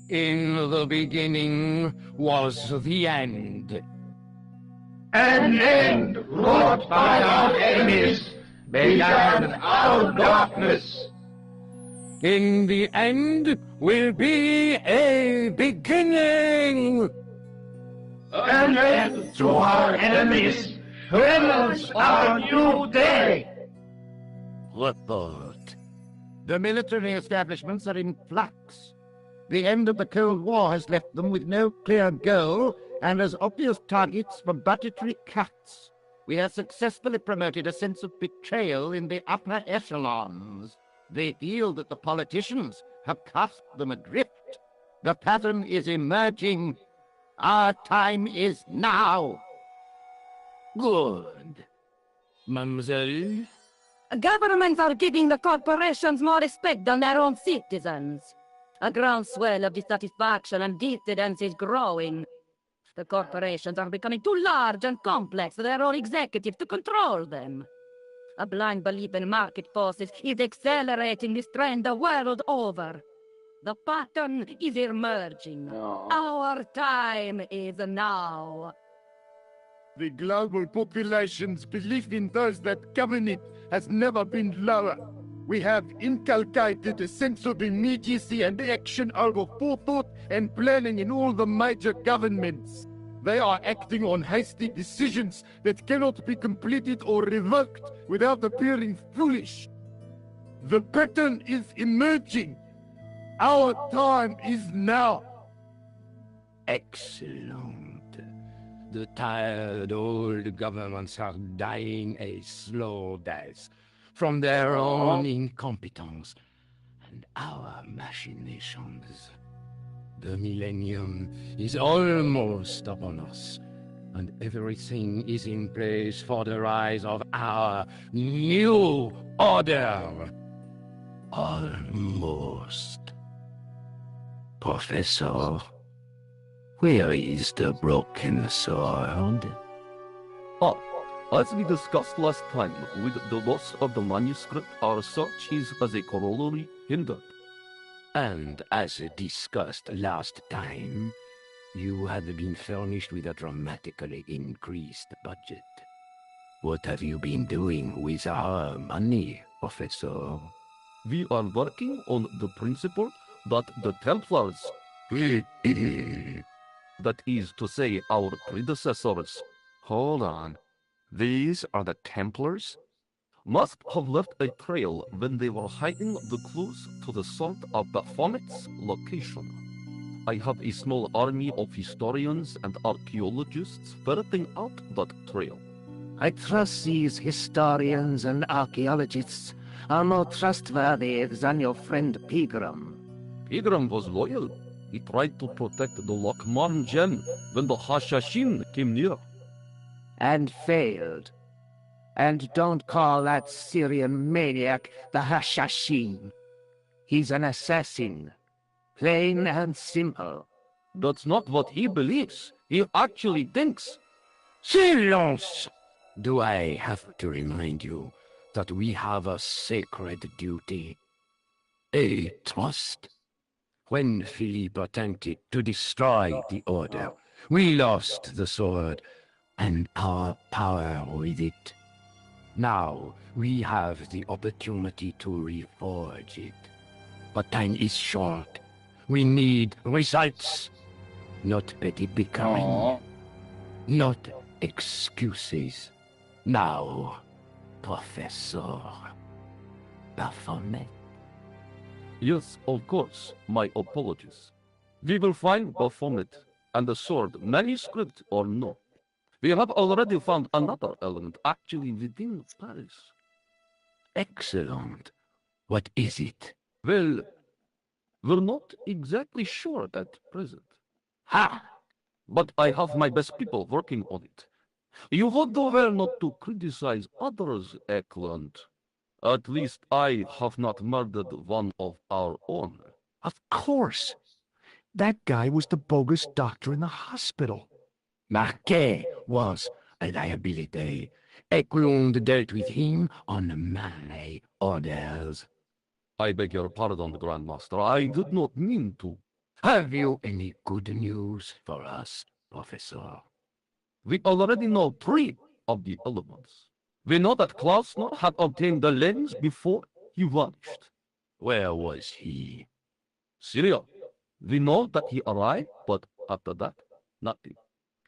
Speaker 7: In the beginning was the end.
Speaker 10: An end wrought by our enemies began our darkness.
Speaker 7: In the end will be a beginning.
Speaker 10: An end to our enemies heralds our new day.
Speaker 7: Report. The military establishments are in flux. The end of the Cold War has left them with no clear goal and as obvious targets for budgetary cuts. We have successfully promoted a sense of betrayal in the upper echelons. They feel that the politicians have cast them adrift. The pattern is emerging. Our time is now. Good. Mademoiselle?
Speaker 9: Governments are giving the corporations more respect than their own citizens. A groundswell of dissatisfaction and dissidence is growing. The corporations are becoming too large and complex for their own executives to control them. A blind belief in market forces is accelerating this trend the world over. The pattern is emerging.
Speaker 1: Joo.
Speaker 9: Our time is now.
Speaker 3: The global population's belief in those that govern it has never been lower. We have inculcated a sense of immediacy and action over forethought and planning in all the major governments. They are acting on hasty decisions that cannot be completed or revoked without appearing foolish. The pattern is emerging. Our time is now.
Speaker 7: Excellent. The tired old governments are dying a slow death from their own incompetence and our machinations. The millennium is almost upon us, and everything is in place for the rise of our new order. Almost. Professor, where is the broken sword?
Speaker 11: As we discussed last time, with the loss of the manuscript, our search is as a corollary hindered.
Speaker 7: And as discussed last time, you have been furnished with a dramatically increased budget. What have you been doing with our money, Professor?
Speaker 11: We are working on the principle that the Templars, that is to say, our predecessors,
Speaker 2: Hold on. These are the Templars?
Speaker 11: must have left a trail when they were hiding the clues to the sort of Baphomet's location. I have a small army of historians and archaeologists ferreting out that trail.
Speaker 4: I trust these historians and archaeologists are more trustworthy than your friend Pegram.
Speaker 11: Pegram was loyal. He tried to protect the Lokman gem when the Hashashin came near.
Speaker 4: And failed. And don't call that Syrian maniac the Hashashin. He's an assassin. Plain and simple.
Speaker 11: That's not what he believes. He actually thinks.
Speaker 7: Silence! Do I have to remind you that we have a sacred duty? A trust? When Philippe attempted to destroy the Order, we lost the sword and our power with it. Now we have the opportunity to reforge it. But time is short. We need results. Not petty bickering. Not excuses. Now, Professor Baphomet.
Speaker 11: Yes, of course. My apologies. We will find Baphomet and the sword, manuscript or no. We have already found another element actually within Paris.
Speaker 7: Excellent. What is it?
Speaker 11: Well, we're not exactly sure at present.
Speaker 7: Ha!
Speaker 11: But I have my best people working on it. You would do well not to criticize others, Eklund. At least I have not murdered one of our own.
Speaker 2: Of course. That guy was the bogus doctor in the hospital.
Speaker 7: Marquet was a liability. Eklund dealt with him on my orders.
Speaker 11: I beg your pardon, Grandmaster. I did not mean to.
Speaker 7: Have you any good news for us, Professor?
Speaker 11: We already know 3 of the elements. We know that Klausner had obtained the lens before he vanished.
Speaker 7: Where was he?
Speaker 11: Syria. We know that he arrived, but after that, nothing.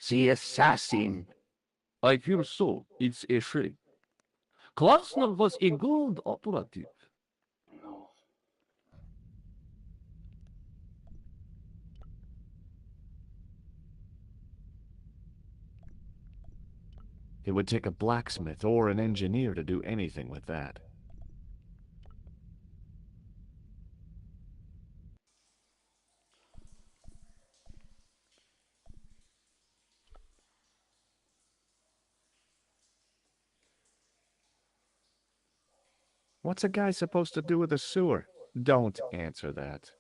Speaker 7: The assassin.
Speaker 11: I fear so. It's a shame. Klausner was a good operative.
Speaker 2: It would take a blacksmith or an engineer to do anything with that.
Speaker 8: What's a guy supposed to do with a sewer? Don't answer that.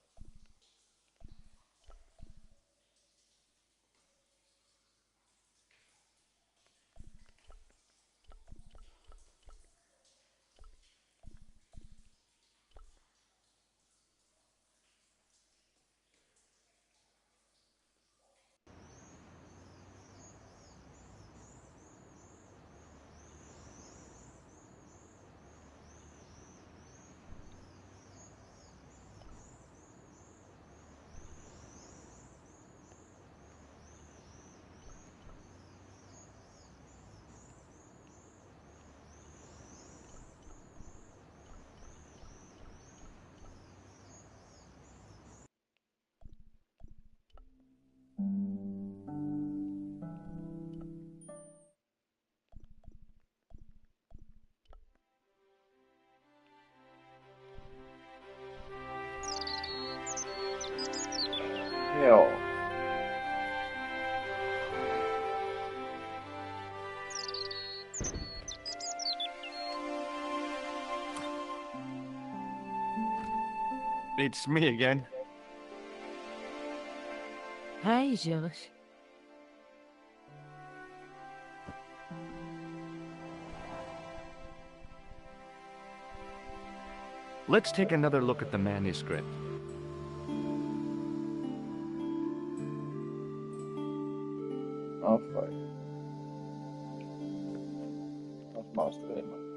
Speaker 1: Joo.
Speaker 8: It's me again.
Speaker 6: Hi, George.
Speaker 8: Let's take another look at the manuscript.
Speaker 1: Okei. Taas mä oon striimannut.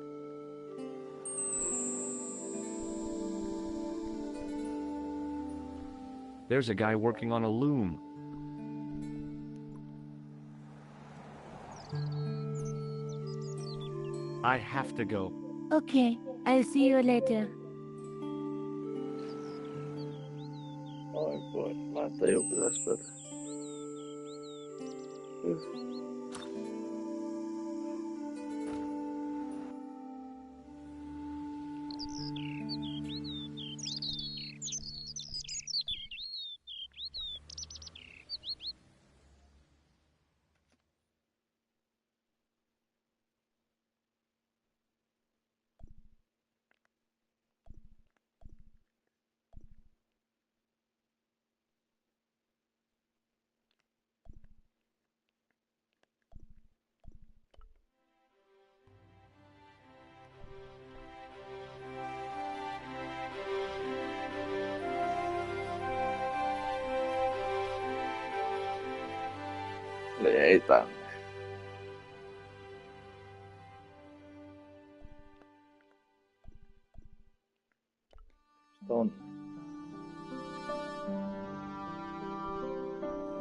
Speaker 8: There's a guy working on a loom. I have to go.
Speaker 6: Okay, I'll see you later.
Speaker 1: Oi voi, laittaa joku tässä perään. Eli ei tänne. Tonne.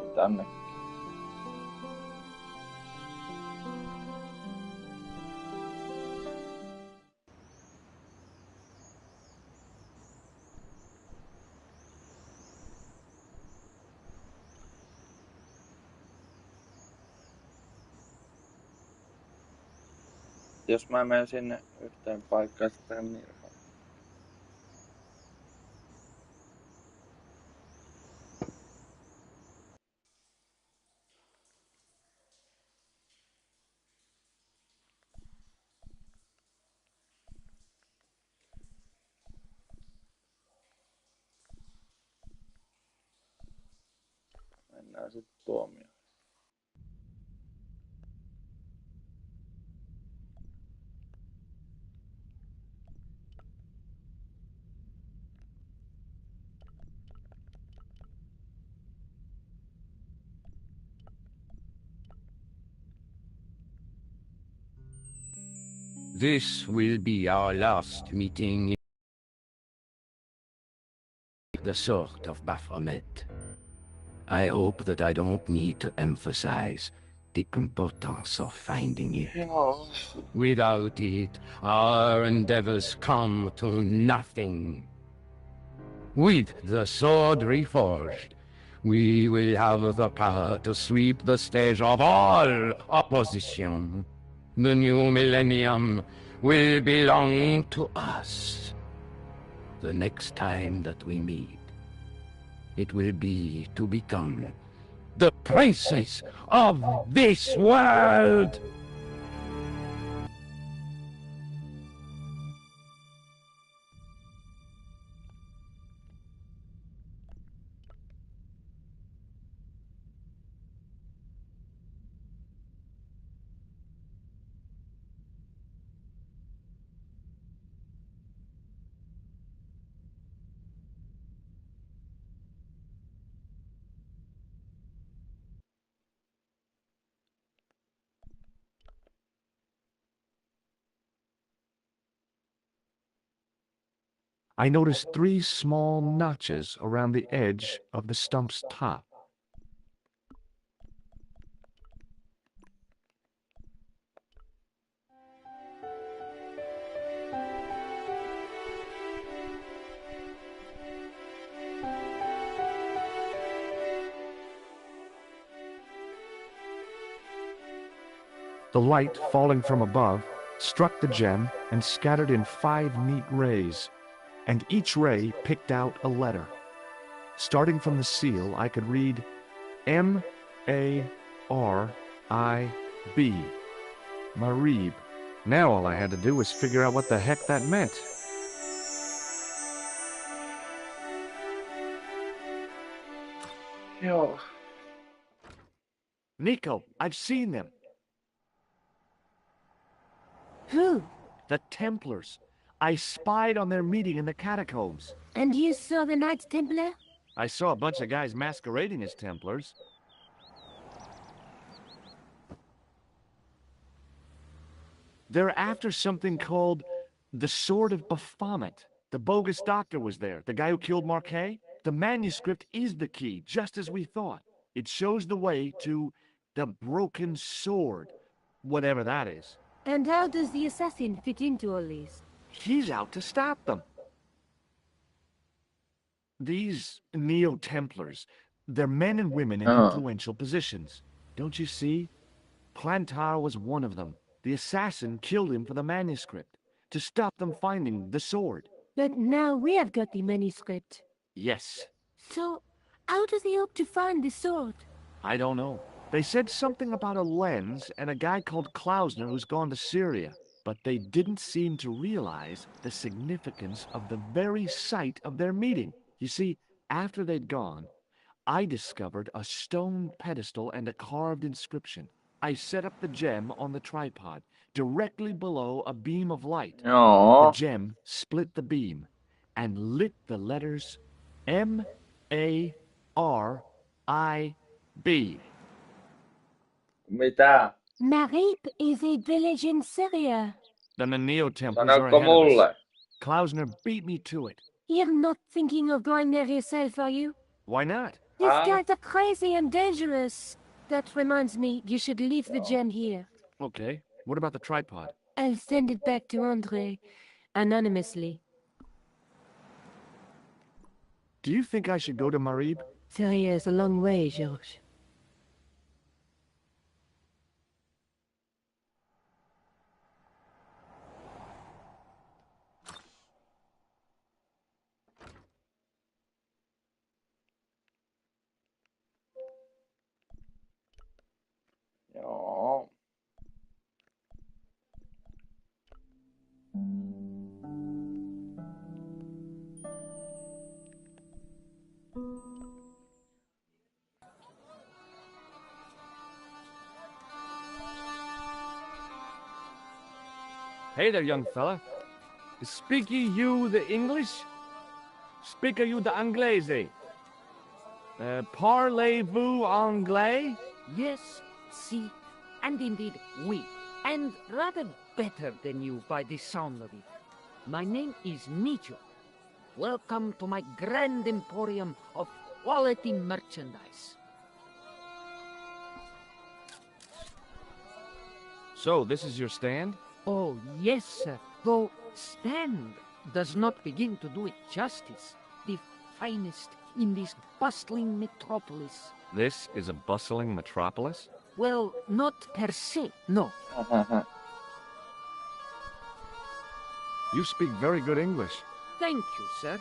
Speaker 1: Ei tänne. Jos mä menen sinne yhteen paikkaan, sitten nirhaan. Mennään sitten tuomioon.
Speaker 7: This will be our last meeting in the Sword of Baphomet. I hope that I don't need to emphasize the importance of finding it.
Speaker 1: Joo.
Speaker 7: Without it, our endeavors come to nothing. With the sword reforged, we will have the power to sweep the stage of all opposition. The new millennium will belong to us. The next time that we meet, it will be to become the princes of this world!
Speaker 2: I noticed 3 small notches around the edge of the stump's top. The light falling from above struck the gem and scattered in 5 neat rays, and each ray picked out a letter. Starting from the seal, I could read M-A-R-I-B. Marib. Now all I had to do was figure out what the heck that meant.
Speaker 1: Joo.
Speaker 8: Nico, I've seen them.
Speaker 6: Who?
Speaker 8: The Templars. I spied on their meeting in the catacombs.
Speaker 6: And you saw the Knights Templar?
Speaker 8: I saw a bunch of guys masquerading as Templars. They're after something called the Sword of Baphomet. The bogus doctor was there, the guy who killed Marquet. The manuscript is the key, just as we thought. It shows the way to the broken sword, whatever that is.
Speaker 6: And how does the assassin fit into all this?
Speaker 8: He's out to stop them. These Neo-Templars, they're men and women in influential positions. Don't you see? Plantar was one of them. The assassin killed him for the manuscript, to stop them finding the sword.
Speaker 6: But now we have got the manuscript.
Speaker 8: Yes.
Speaker 6: So, how does he hope to find the sword?
Speaker 8: I don't know. They said something about a lens and a guy called Klausner who's gone to Syria, but they didn't seem to realize the significance of the very site of their meeting. You see, after they'd gone, I discovered a stone pedestal and a carved inscription. I set up the gem on the tripod, directly below a beam of light. The gem split the beam and lit the letters M-A-R-I-B.
Speaker 1: Mitä?
Speaker 6: Marib is a village in Syria.
Speaker 8: Then the Neo-Templars are ahead of us. Klausner beat me to it.
Speaker 6: You're not thinking of going there yourself, are you?
Speaker 8: Why not?
Speaker 6: These guys are crazy and dangerous. That reminds me, you should leave the gem here.
Speaker 8: Okay. What about the tripod?
Speaker 6: I'll send it back to André, anonymously.
Speaker 8: Do you think I should go to Marib?
Speaker 6: Syria is a long way, Georges.
Speaker 1: Joo.
Speaker 8: Hey there, young fella. Speak you the English? Speak you the Anglais? Parlez-vous anglais?
Speaker 9: Yes, si, and indeed oui, and rather better than you by the sound of it. My name is Nicho. Welcome to my grand emporium of quality merchandise.
Speaker 8: So, this is your stand?
Speaker 9: Oh, yes, sir. Though stand does not begin to do it justice. The finest in this bustling metropolis.
Speaker 8: This is a bustling metropolis?
Speaker 9: Well, not per se, no.
Speaker 8: You speak very good English.
Speaker 9: Thank you, sir.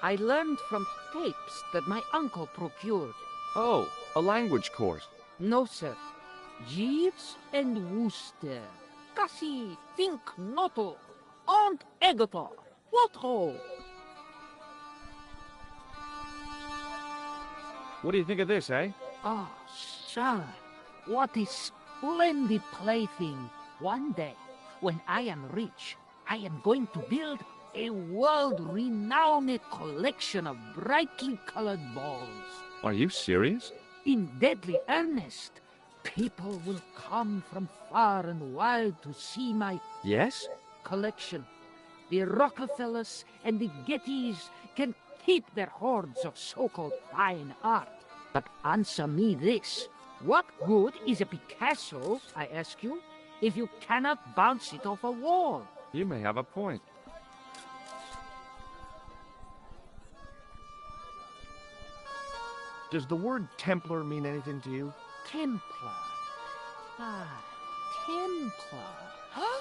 Speaker 9: I learned from tapes that my uncle procured.
Speaker 8: Oh, a language course.
Speaker 9: No, sir. Jeeves and Wooster. Cassie, think noto. And Agatha. What ho?
Speaker 8: What do you think of this, eh?
Speaker 9: Ah, sir. What a splendid plaything. One day, when I am rich, I am going to build a world-renowned collection of brightly colored balls.
Speaker 8: Are you serious?
Speaker 9: In deadly earnest. People will come from far and wide to see my
Speaker 8: Yes?
Speaker 9: collection.
Speaker 3: the Rockefellers and the Gettys can keep their hoards of so-called fine art. But answer me this. What good is a Picasso, I ask you, if you cannot bounce it off a wall?
Speaker 8: You may have a point. Does the word Templar mean anything to you?
Speaker 3: Templar. Ah, Templar. Huh?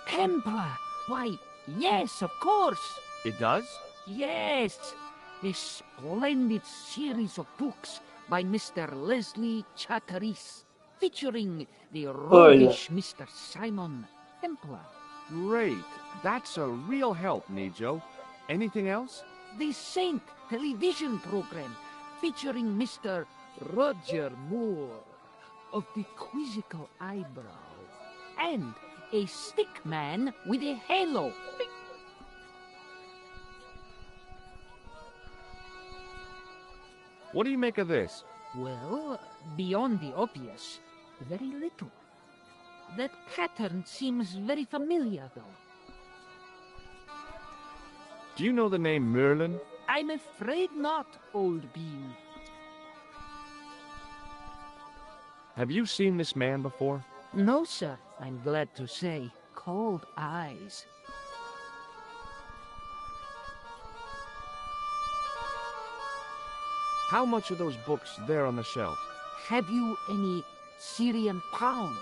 Speaker 3: Templar. Why, yes, of course.
Speaker 8: It does?
Speaker 3: Yes. A splendid series of books by Mr. Leslie Chatteris, featuring the roguish Mr. Simon Templar.
Speaker 8: Great. That's a real help, Nijo. Anything else?
Speaker 3: The Saint television program, featuring Mr. Roger Moore of the quizzical eyebrow, and a stick man with a halo.
Speaker 8: What do you make of this?
Speaker 3: Well, beyond the obvious, very little. That pattern seems very familiar, though.
Speaker 8: Do you know the name Merlin?
Speaker 3: I'm afraid not, old bean.
Speaker 8: Have you seen this man before?
Speaker 3: No, sir, I'm glad to say. Cold eyes.
Speaker 8: How much are those books there on the shelf?
Speaker 3: Have you any Syrian pounds?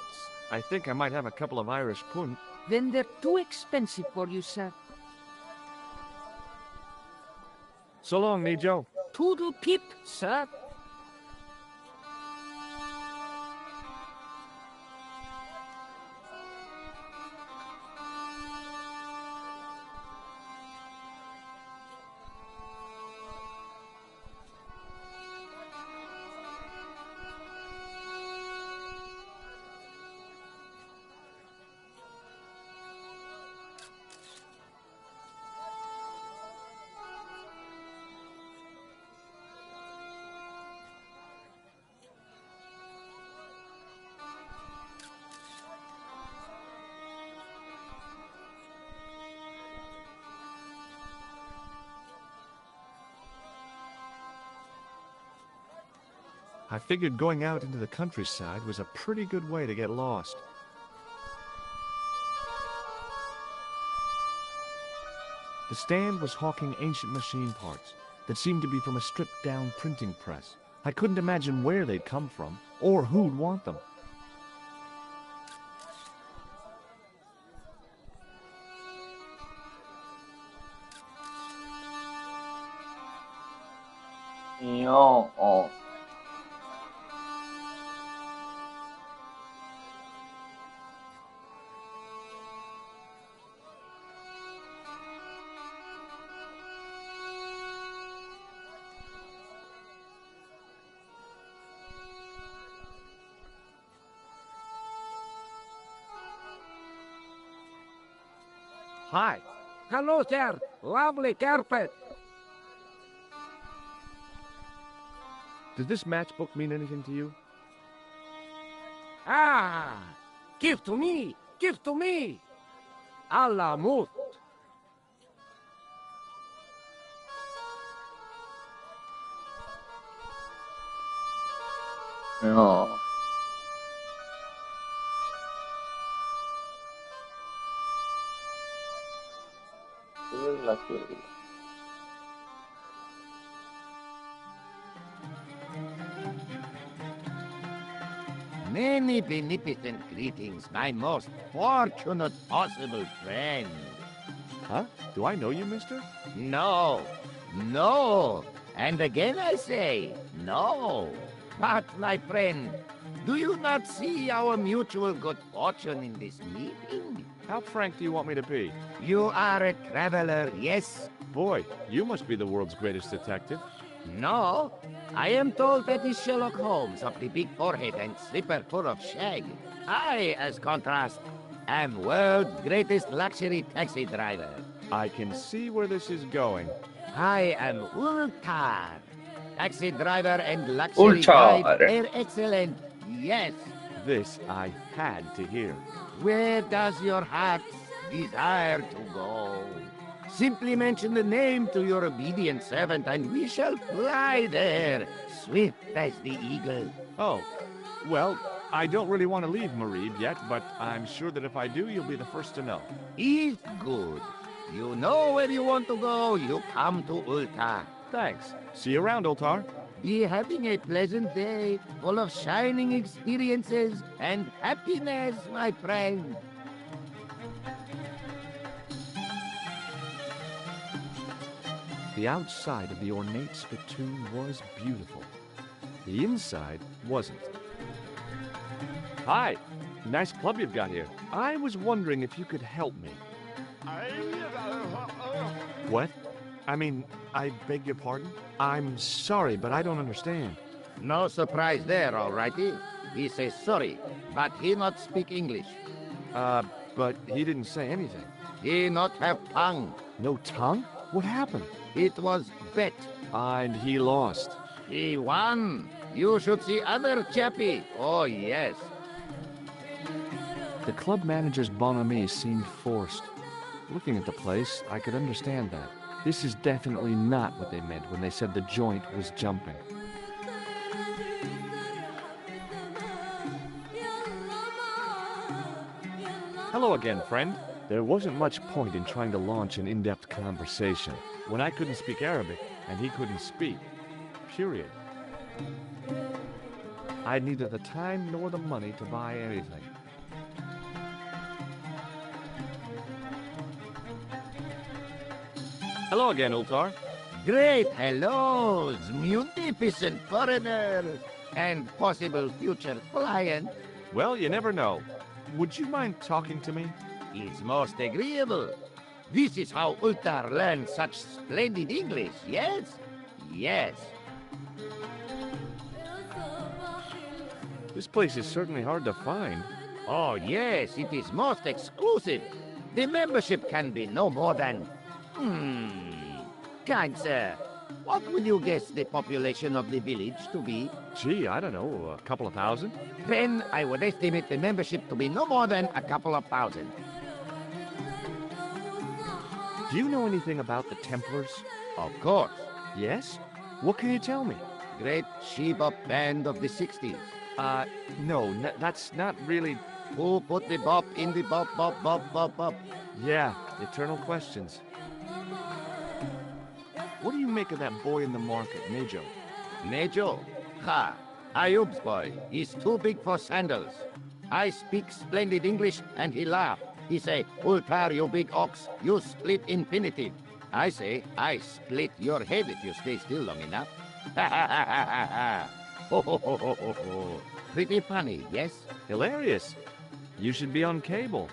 Speaker 8: I think I might have a couple of Irish pund.
Speaker 3: Then they're too expensive for you, sir.
Speaker 8: So long, Nijo.
Speaker 3: Toodle pip, sir.
Speaker 8: I figured going out into the countryside was a pretty good way to get lost. The stand was hawking ancient machine parts that seemed to be from a stripped-down printing press. I couldn't imagine where they'd come from, or who'd want them.
Speaker 1: Joo.
Speaker 8: Hi.
Speaker 3: Hello, sir. Lovely carpet.
Speaker 8: Does this matchbook mean anything to you?
Speaker 3: Ah! Give to me! Give to me! A la mouth.
Speaker 1: Joo. Kyllä.
Speaker 7: Many beneficent greetings, my most fortunate possible friend.
Speaker 8: Huh? Do I know you, mister?
Speaker 7: No, no, and again I say, no. But, my friend, do you not see our mutual good fortune in this meeting?
Speaker 8: How frank do you want me to be?
Speaker 7: You are a traveler, yes?
Speaker 8: Boy, you must be the world's greatest detective.
Speaker 7: No, I am told that is Sherlock Holmes of the big forehead and slipper full of shag. I, as contrast, am world's greatest luxury taxi driver.
Speaker 8: I can see where this is going.
Speaker 7: I am Ultar. Taxi driver and luxury
Speaker 1: Ultar.
Speaker 7: guide. They're excellent, yes.
Speaker 8: This I had to hear.
Speaker 7: Where does your heart desire to go. Simply mention the name to your obedient servant, and we shall fly there, swift as the eagle.
Speaker 8: Oh, well, I don't really want to leave Marib yet, but I'm sure that if I do, you'll be the first to know.
Speaker 7: Is good. You know where you want to go, you come to Ultar.
Speaker 8: Thanks. See you around, Oltar.
Speaker 7: Be having a pleasant day, full of shining experiences and happiness, my friend.
Speaker 2: The outside of the ornate spittoon was beautiful. The inside wasn't.
Speaker 8: Hi. Nice club you've got here. I was wondering if you could help me. What? I mean, I beg your pardon? I'm sorry, but I don't understand.
Speaker 7: No surprise there, alrighty. He says sorry, but he not speak English.
Speaker 8: But he didn't say anything.
Speaker 7: He not have tongue.
Speaker 8: No tongue? What happened?
Speaker 7: It was bet.
Speaker 8: And he lost.
Speaker 7: He won. You should see other chappie. Oh, yes.
Speaker 2: The club manager's bonhomie seemed forced. Looking at the place, I could understand that. This is definitely not what they meant when they said the joint was jumping. Hello again, friend. There wasn't much point in trying to launch an in-depth conversation when I couldn't speak Arabic and he couldn't speak. Period. I had neither the time nor the money to buy anything. Hello again, Ultar.
Speaker 7: Great hellos, munificent foreigner, and possible future client.
Speaker 8: Well, you never know. Would you mind talking to me?
Speaker 7: It's most agreeable. This is how Ultar learns such splendid English, yes? Yes.
Speaker 2: This place is certainly hard to find.
Speaker 7: Oh, yes, it is most exclusive. The membership can be no more than... Kind sir, what will you guess the population of the village to be?
Speaker 2: Gee, I don't know, a couple of thousand?
Speaker 7: Then I would estimate the membership to be no more than a couple of thousand.
Speaker 2: Do you know anything about the Templars?
Speaker 7: Of course.
Speaker 2: Yes? What can you tell me?
Speaker 7: Great she-bop band of the 60s.
Speaker 2: No, that's not really...
Speaker 7: Who put the bop in the bop, bop, bop, bop, bop?
Speaker 2: Yeah, eternal questions. What do you make of that boy in the market, Nejo?
Speaker 7: Nejo? Ha! Ayub's boy. He's too big for sandals. I speak splendid English and he laugh. He say, Ultar, you big ox, you split infinitive. I say, I split your head if you stay still long enough. Ha ha ha ha ha ha. Ho ho ho ho ho ho. Pretty funny, yes?
Speaker 2: Hilarious. You should be on cable.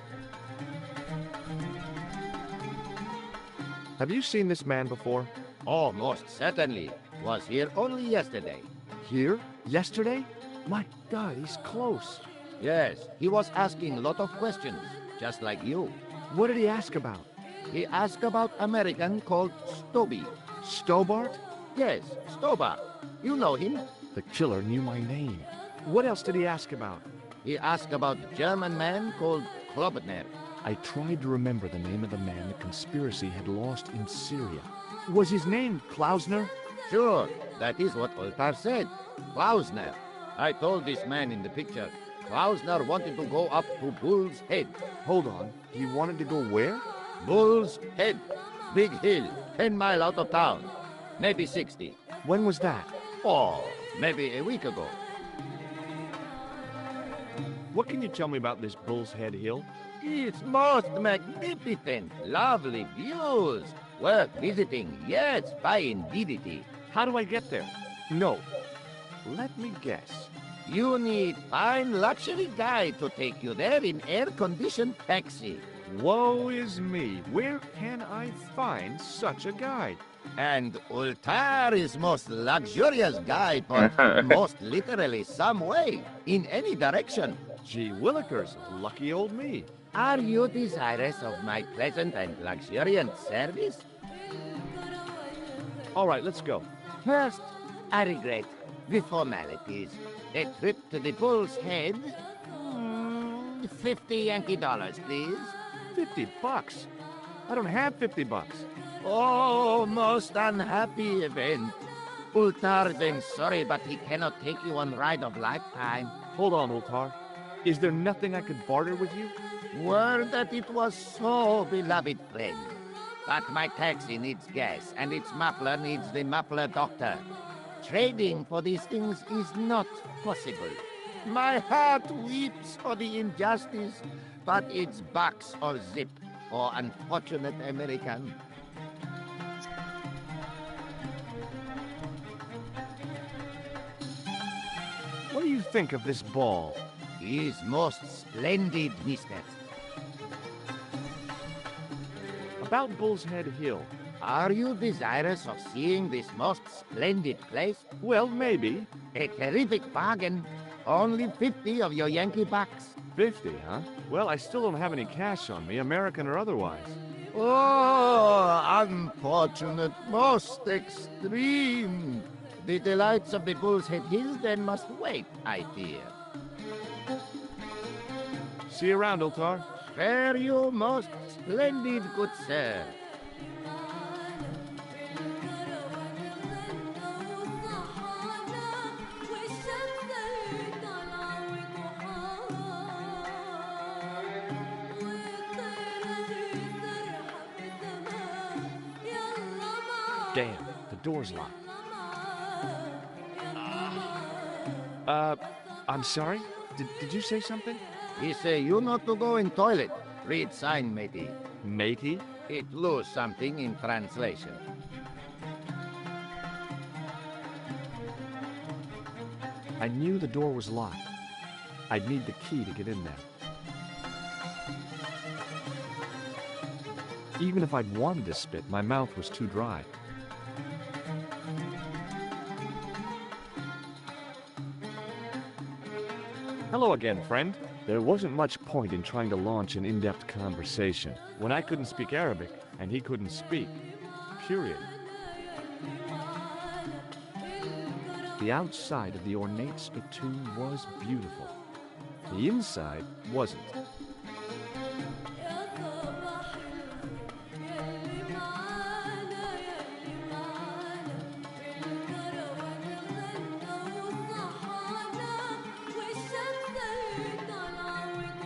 Speaker 2: Have you seen this man before?
Speaker 7: Oh, most certainly. Was here only yesterday.
Speaker 2: Here? Yesterday? My God, he's close.
Speaker 7: Yes, he was asking a lot of questions, just like you.
Speaker 2: What did he ask about?
Speaker 7: He asked about American called Stoby.
Speaker 2: Stobart?
Speaker 7: Yes, Stobart. You know him?
Speaker 2: The killer knew my name. What else did he ask about?
Speaker 7: He asked about German man called Klobner.
Speaker 2: I tried to remember the name of the man the conspiracy had lost in Syria.
Speaker 8: Was his name Klausner?
Speaker 7: Sure, that is what Ultar said. Klausner. I told this man in the picture, Klausner wanted to go up to Bull's Head.
Speaker 8: Hold on, he wanted to go where?
Speaker 7: Bull's Head. Big hill, 10 miles out of town. Maybe 60.
Speaker 8: When was that?
Speaker 7: Oh, maybe a week ago.
Speaker 8: What can you tell me about this Bull's Head Hill?
Speaker 7: It's most magnificent. Lovely views. Worth visiting. Yes, by indeedity.
Speaker 8: How do I get there? No. Let me guess.
Speaker 7: You need fine luxury guide to take you there in air-conditioned taxi.
Speaker 8: Woe is me. Where can I find such a guide?
Speaker 7: And Ultar is most luxurious guide for most literally some way, in any direction.
Speaker 8: Gee willikers, lucky old me.
Speaker 7: Are you desirous of my pleasant and luxuriant service?
Speaker 8: All right, let's go.
Speaker 7: First, I regret the formalities. A trip to the Bull's Head? $50 Yankee dollars, please.
Speaker 8: $50? I don't have $50.
Speaker 7: Oh, most unhappy event. Ultar then sorry, but he cannot take you on ride of lifetime.
Speaker 8: Hold on, Ultar. Is there nothing I could barter with you?
Speaker 7: Word that it was so, beloved friend. But my taxi needs gas, and its muffler needs the muffler doctor. Trading for these things is not possible. My heart weeps for the injustice, but it's box or zip for unfortunate American.
Speaker 8: What do you think of this ball?
Speaker 7: Is most splendid, mister.
Speaker 8: About Bull's Head Hill.
Speaker 7: Are you desirous of seeing this most splendid place?
Speaker 8: Well, maybe.
Speaker 7: A terrific bargain. Only 50 of your Yankee bucks.
Speaker 8: 50, huh? Well, I still don't have any cash on me, American or otherwise.
Speaker 7: Oh, unfortunate, most extreme. The delights of the Bull's Head Hills then must wait, I fear.
Speaker 8: See you around, Ultar.
Speaker 7: Fare you most splendid, good sir.
Speaker 8: Damn, the door's locked. I'm sorry? Did you say something?
Speaker 7: He say you not to go in toilet. Read sign, matey.
Speaker 8: Matey?
Speaker 7: It lose something in translation.
Speaker 8: I knew the door was locked. I'd need the key to get in there. Even if I'd wanted to spit, my mouth was too dry. Hello again, friend. There wasn't much point in trying to launch an in-depth conversation when I couldn't speak Arabic and he couldn't speak. Period. The outside of the ornate spittoon was beautiful. The inside wasn't.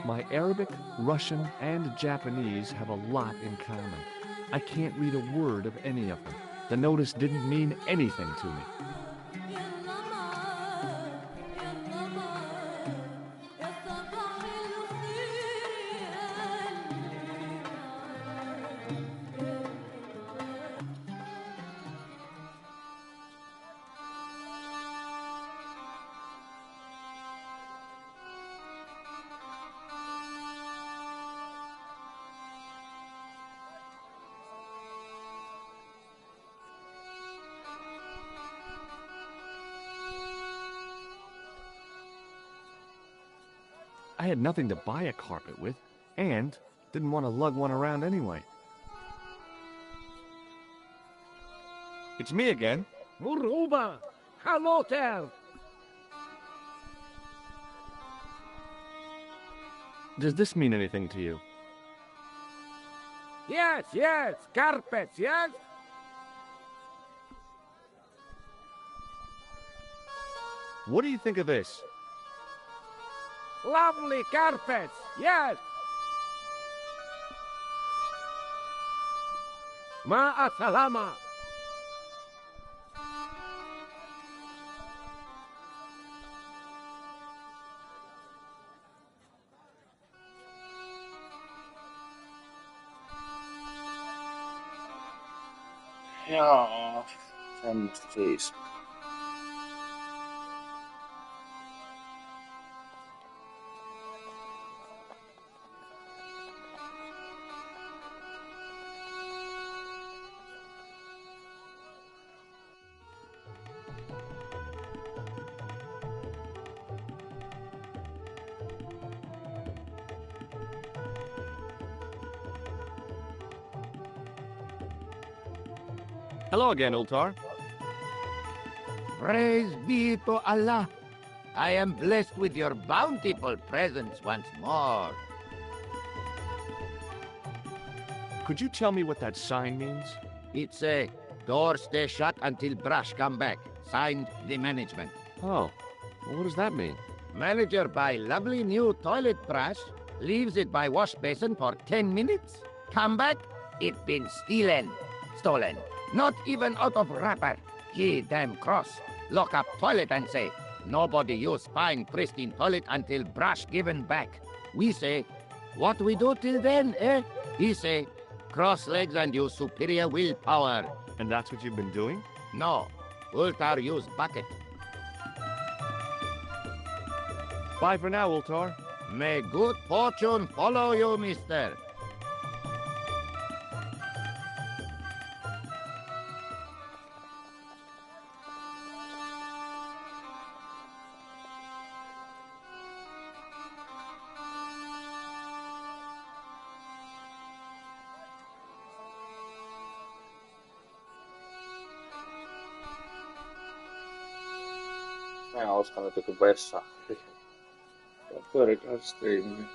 Speaker 8: My Arabic, Russian, and Japanese have a lot in common. I can't read a word of any of them. The notice didn't mean anything to me. I had nothing to buy a carpet with, and didn't want to lug one around anyway. It's me again.
Speaker 3: Muruba! Hello there!
Speaker 8: Does this mean anything to you?
Speaker 3: Yes, carpets, yes?
Speaker 8: What do you think of this?
Speaker 3: Lovely carpets, yes! Ma'a salama!
Speaker 1: Jaa, semmoista siis.
Speaker 8: Hello again, Ultar.
Speaker 7: Praise be to Allah. I am blessed with your bountiful presence once more.
Speaker 8: Could you tell me what that sign means?
Speaker 7: It's a door stay shut until brush come back. Signed, the management.
Speaker 8: Oh, well, what does that mean?
Speaker 7: Manager buy lovely new toilet brush, leaves it by wash basin for 10 minutes. Come back, it been stolen. Not even out of wrapper. He damn cross. Lock up toilet and say, nobody use fine pristine toilet until brush given back. We say, what we do till then, eh? He say, cross legs and use superior willpower.
Speaker 8: And that's what you've been doing?
Speaker 7: No, Ultar use bucket.
Speaker 8: Bye for now, Ultar.
Speaker 7: May good fortune follow you, mister.
Speaker 1: Mä ostan nyt joku vessa. Pyöriköhän striimi.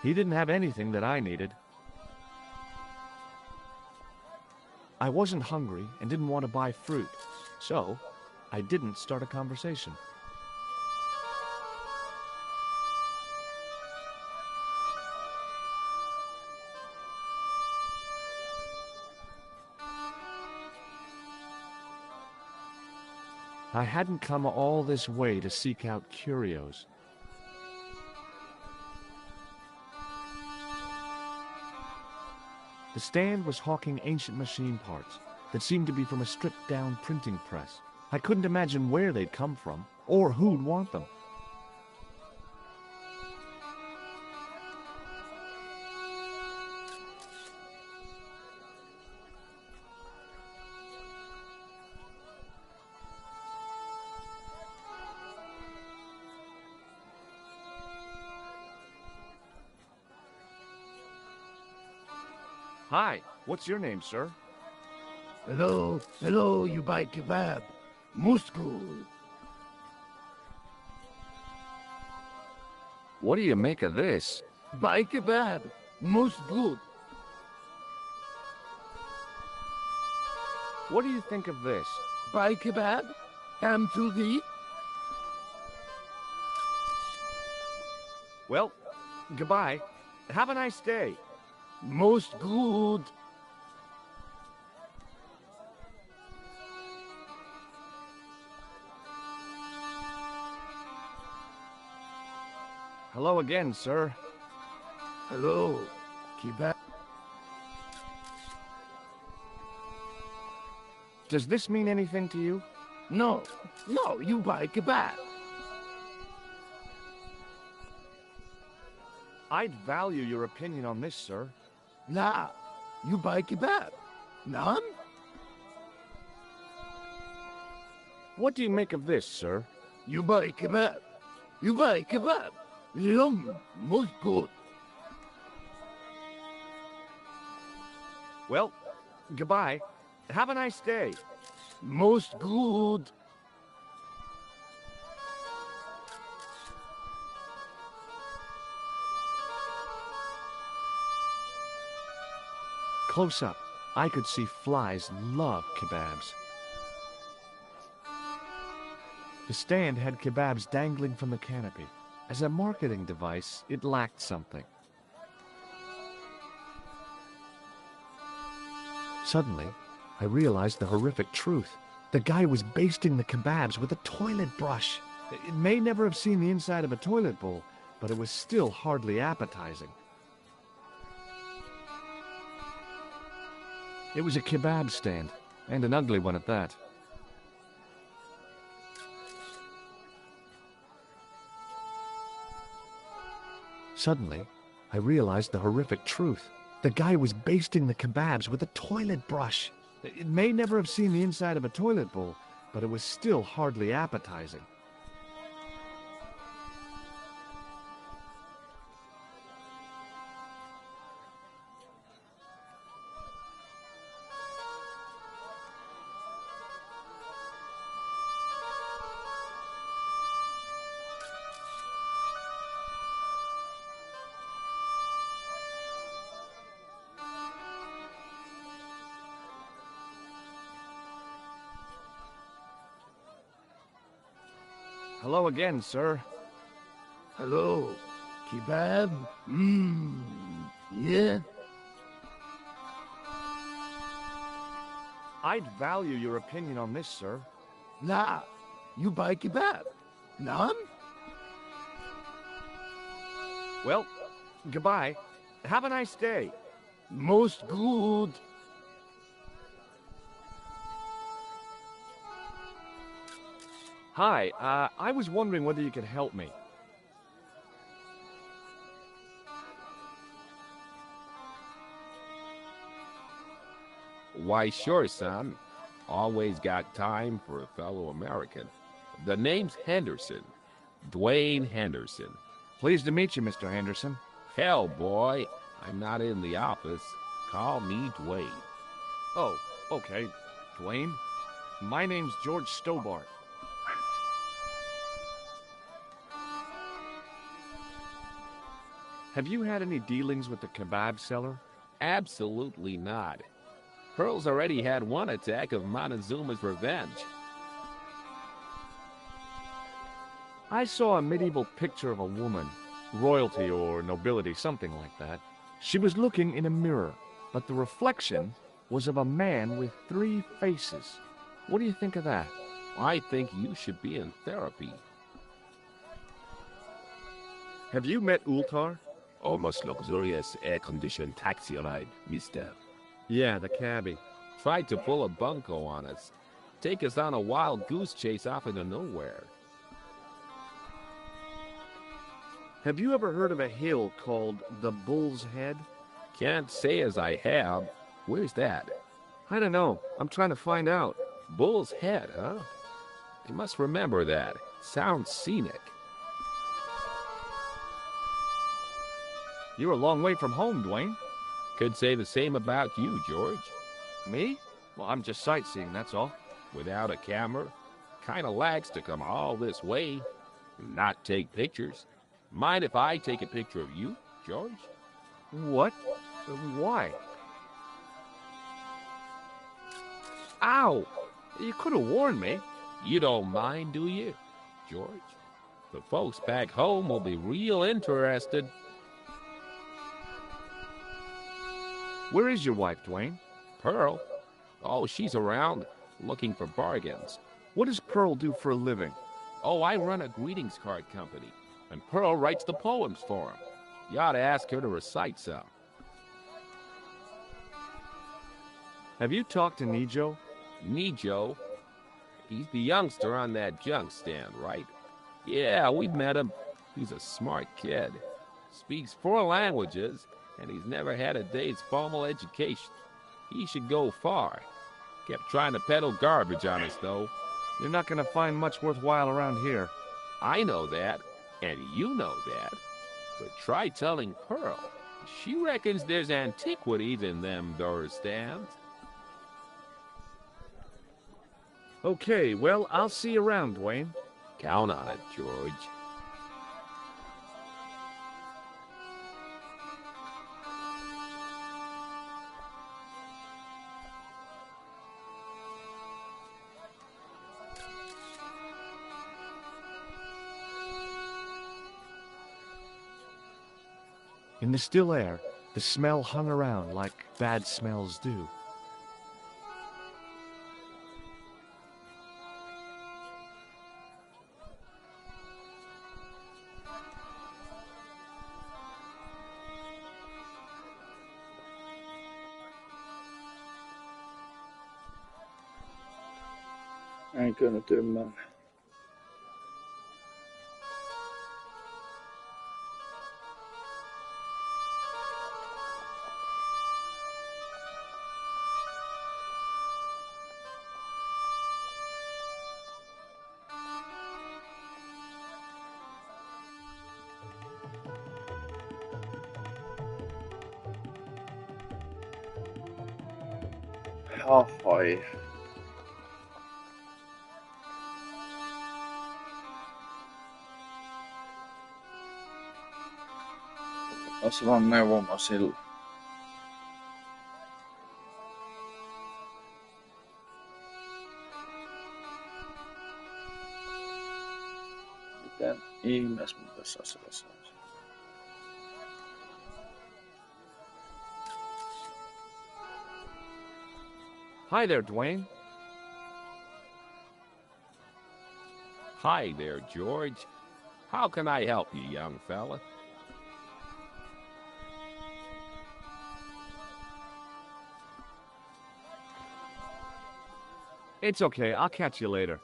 Speaker 8: He didn't have anything that I needed. I wasn't hungry and didn't want to buy fruit, so I didn't start a conversation. I hadn't come all this way to seek out curios. The stand was hawking ancient machine parts that seemed to be from a stripped-down printing press. I couldn't imagine where they'd come from, or who'd want them. Hi, what's your name, sir?
Speaker 3: Hello, you buy kebab. Muskul.
Speaker 8: What do you make of this?
Speaker 3: Buy kebab. Most good.
Speaker 8: What do you think of this?
Speaker 3: Buy kebab. Ham to thee.
Speaker 8: Well, goodbye. Have a nice day.
Speaker 3: Most good.
Speaker 8: Hello again, sir.
Speaker 3: Hello. Kebab.
Speaker 8: Does this mean anything to you?
Speaker 3: No, you buy kebab.
Speaker 8: I'd value your opinion on this, sir.
Speaker 3: Nah, you buy kebab. None?
Speaker 8: What do you make of this, sir?
Speaker 3: You buy kebab. You buy kebab. Yum, most good.
Speaker 8: Well, goodbye. Have a nice day.
Speaker 3: Most good.
Speaker 8: Close up, I could see flies love kebabs. The stand had kebabs dangling from the canopy. As a marketing device, it lacked something. Suddenly, I realized the horrific truth. The guy was basting the kebabs with a toilet brush. It may never have seen the inside of a toilet bowl, but it was still hardly appetizing. It was a kebab stand, and an ugly one at that. Suddenly, I realized the horrific truth. The guy was basting the kebabs with a toilet brush. It may never have seen the inside of a toilet bowl, but it was still hardly appetizing. Hello again, sir.
Speaker 3: Hello. Kebab? Yeah?
Speaker 8: I'd value your opinion on this, sir.
Speaker 3: Nah. You buy kebab? None?
Speaker 8: Well, goodbye. Have a nice day.
Speaker 3: Most good.
Speaker 8: Hi, I was wondering whether you could help me.
Speaker 12: Why, sure, son. Always got time for a fellow American. The name's Henderson. Dwayne Henderson.
Speaker 8: Pleased to meet you, Mr. Henderson.
Speaker 12: Hell, boy, I'm not in the office. Call me Dwayne.
Speaker 8: Oh, okay. Dwayne. My name's George Stobart. Have you had any dealings with the kebab seller?
Speaker 12: Absolutely not. Pearl's already had one attack of Montezuma's revenge.
Speaker 8: I saw a medieval picture of a woman, royalty or nobility, something like that. She was looking in a mirror, but the reflection was of a man with 3 faces. What do you think of that?
Speaker 12: I think you should be in therapy.
Speaker 8: Have you met Ultar?
Speaker 12: Almost luxurious air-conditioned taxi ride, mister.
Speaker 8: Yeah, the cabbie.
Speaker 12: Tried to pull a bunco on us. Take us on a wild goose chase off into nowhere.
Speaker 8: Have you ever heard of a hill called the Bull's Head?
Speaker 12: Can't say as I have. Where's that?
Speaker 8: I don't know. I'm trying to find out.
Speaker 12: Bull's Head, huh? I must remember that. Sounds scenic.
Speaker 8: You're a long way from home, Dwayne.
Speaker 12: Could say the same about you, George.
Speaker 8: Me? Well, I'm just sightseeing, that's all.
Speaker 12: Without a camera? Kinda lags to come all this way and not take pictures. Mind if I take a picture of you, George?
Speaker 8: What? Why? Ow! You could have warned me.
Speaker 12: You don't mind, do you, George? The folks back home will be real interested.
Speaker 8: Where is your wife, Dwayne?
Speaker 12: Pearl? Oh, she's around, looking for bargains.
Speaker 8: What does Pearl do for a living?
Speaker 12: Oh, I run a greetings card company, and Pearl writes the poems for him. You ought to ask her to recite some.
Speaker 8: Have you talked to Nijo?
Speaker 12: Nijo? He's the youngster on that junk stand, right? Yeah, we've met him. He's a smart kid. Speaks 4 languages, and he's never had a day's formal education. He should go far. Kept trying to peddle garbage on us, though.
Speaker 8: You're not going to find much worthwhile around here.
Speaker 12: I know that, and you know that. But try telling Pearl. She reckons there's antiquities in them door stands.
Speaker 8: Okay, well, I'll see you around, Dwayne.
Speaker 12: Count on it, George.
Speaker 8: In the still air, the smell hung around like bad smells do.
Speaker 1: Ain't gonna do, man. Ahoi. Ois vaan neuvomaan sillä. Miten ihmeessä mun tässä asiassa on?
Speaker 8: Hi there, Dwayne.
Speaker 12: Hi there, George. How can I help you, young fella?
Speaker 8: It's okay, I'll catch you later.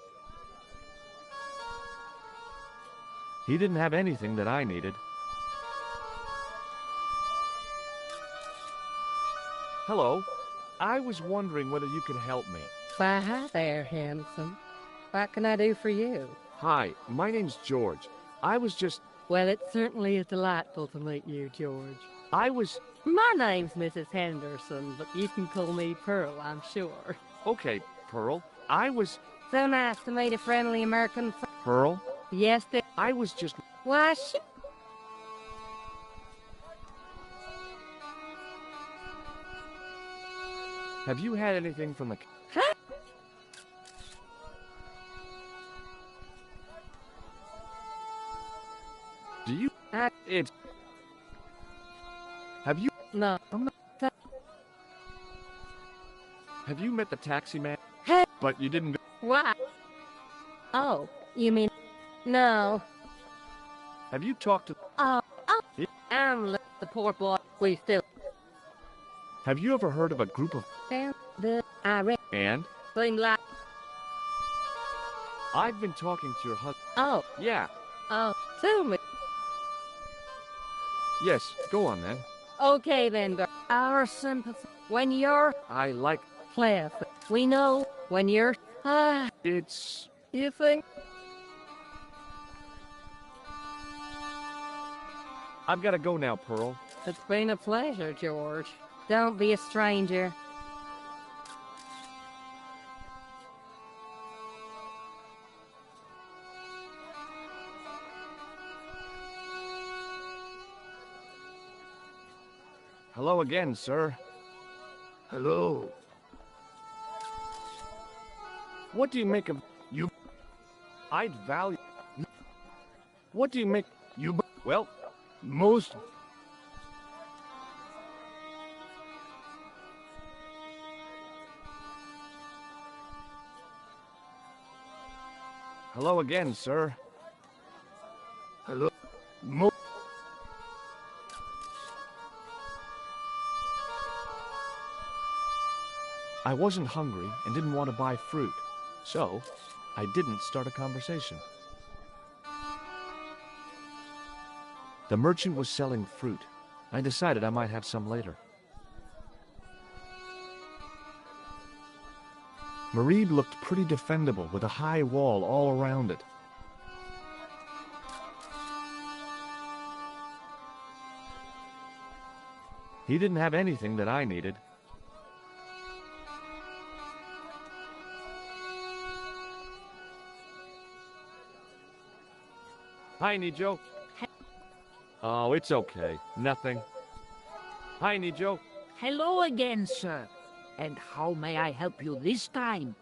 Speaker 8: He didn't have anything that I needed. Hello. I was wondering whether you could help me.
Speaker 13: Why, hi there, handsome. What can I do for you?
Speaker 8: Hi, my name's George. I was just...
Speaker 13: Well, it certainly is delightful to meet you, George.
Speaker 8: I was...
Speaker 13: My name's Mrs. Henderson, but you can call me Pearl, I'm sure.
Speaker 8: Okay, Pearl. I was...
Speaker 13: So nice to meet a friendly American...
Speaker 8: Pearl?
Speaker 13: Yes,
Speaker 8: I was just...
Speaker 13: Why,
Speaker 8: Have you had anything from the...
Speaker 13: Huh?
Speaker 8: Do you... It's... Have you...
Speaker 13: No.
Speaker 8: Have you met the taxi man?
Speaker 13: Hey.
Speaker 8: But you didn't...
Speaker 13: Why? Oh, you mean... No.
Speaker 8: Have you talked to...
Speaker 13: Oh, I'm the poor boy. We still...
Speaker 8: Have you ever heard of a group of...
Speaker 13: And
Speaker 8: Seem
Speaker 13: like...
Speaker 8: I've been talking to your husband.
Speaker 13: Oh.
Speaker 8: Yeah.
Speaker 13: Oh, tell me.
Speaker 8: Yes, go on then.
Speaker 13: Okay then, girl. Our sympathy. When you're...
Speaker 8: I like...
Speaker 13: Cliff. We know when you're...
Speaker 8: It's...
Speaker 13: You think...
Speaker 8: I've got to go now, Pearl.
Speaker 13: It's been a pleasure, George. Don't be a stranger.
Speaker 8: Hello again, sir.
Speaker 10: Hello.
Speaker 8: What do you make of...
Speaker 10: You...
Speaker 8: I'd value... What do you make...
Speaker 10: You...
Speaker 8: Well...
Speaker 10: Most...
Speaker 8: Hello again, sir.
Speaker 10: Hello.
Speaker 8: I wasn't hungry and didn't want to buy fruit, so I didn't start a conversation. The merchant was selling fruit. I decided I might have some later. Marib looked pretty defendable with a high wall all around it. He didn't have anything that I needed. Hi, Nijo. Oh, it's okay. Nothing. Hi, Nijo.
Speaker 14: Hello again, sir. And how may I help you this time?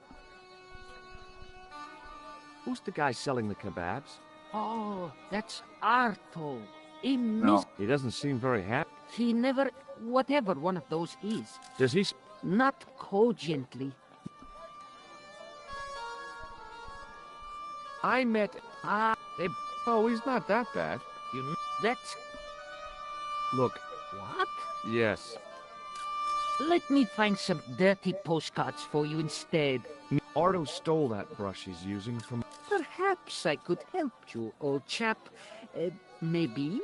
Speaker 8: Who's the guy selling the kebabs?
Speaker 14: Oh, that's Arto.
Speaker 8: No. He doesn't seem very happy.
Speaker 14: He never... Whatever one of those is.
Speaker 8: Does he...
Speaker 14: Not cogently.
Speaker 8: I met... Oh, he's not that bad.
Speaker 14: You know, that's...
Speaker 8: Look.
Speaker 14: What?
Speaker 8: Yes.
Speaker 14: Let me find some dirty postcards for you instead.
Speaker 8: Arto stole that brush he's using from...
Speaker 14: Perhaps I could help you, old chap. Maybe?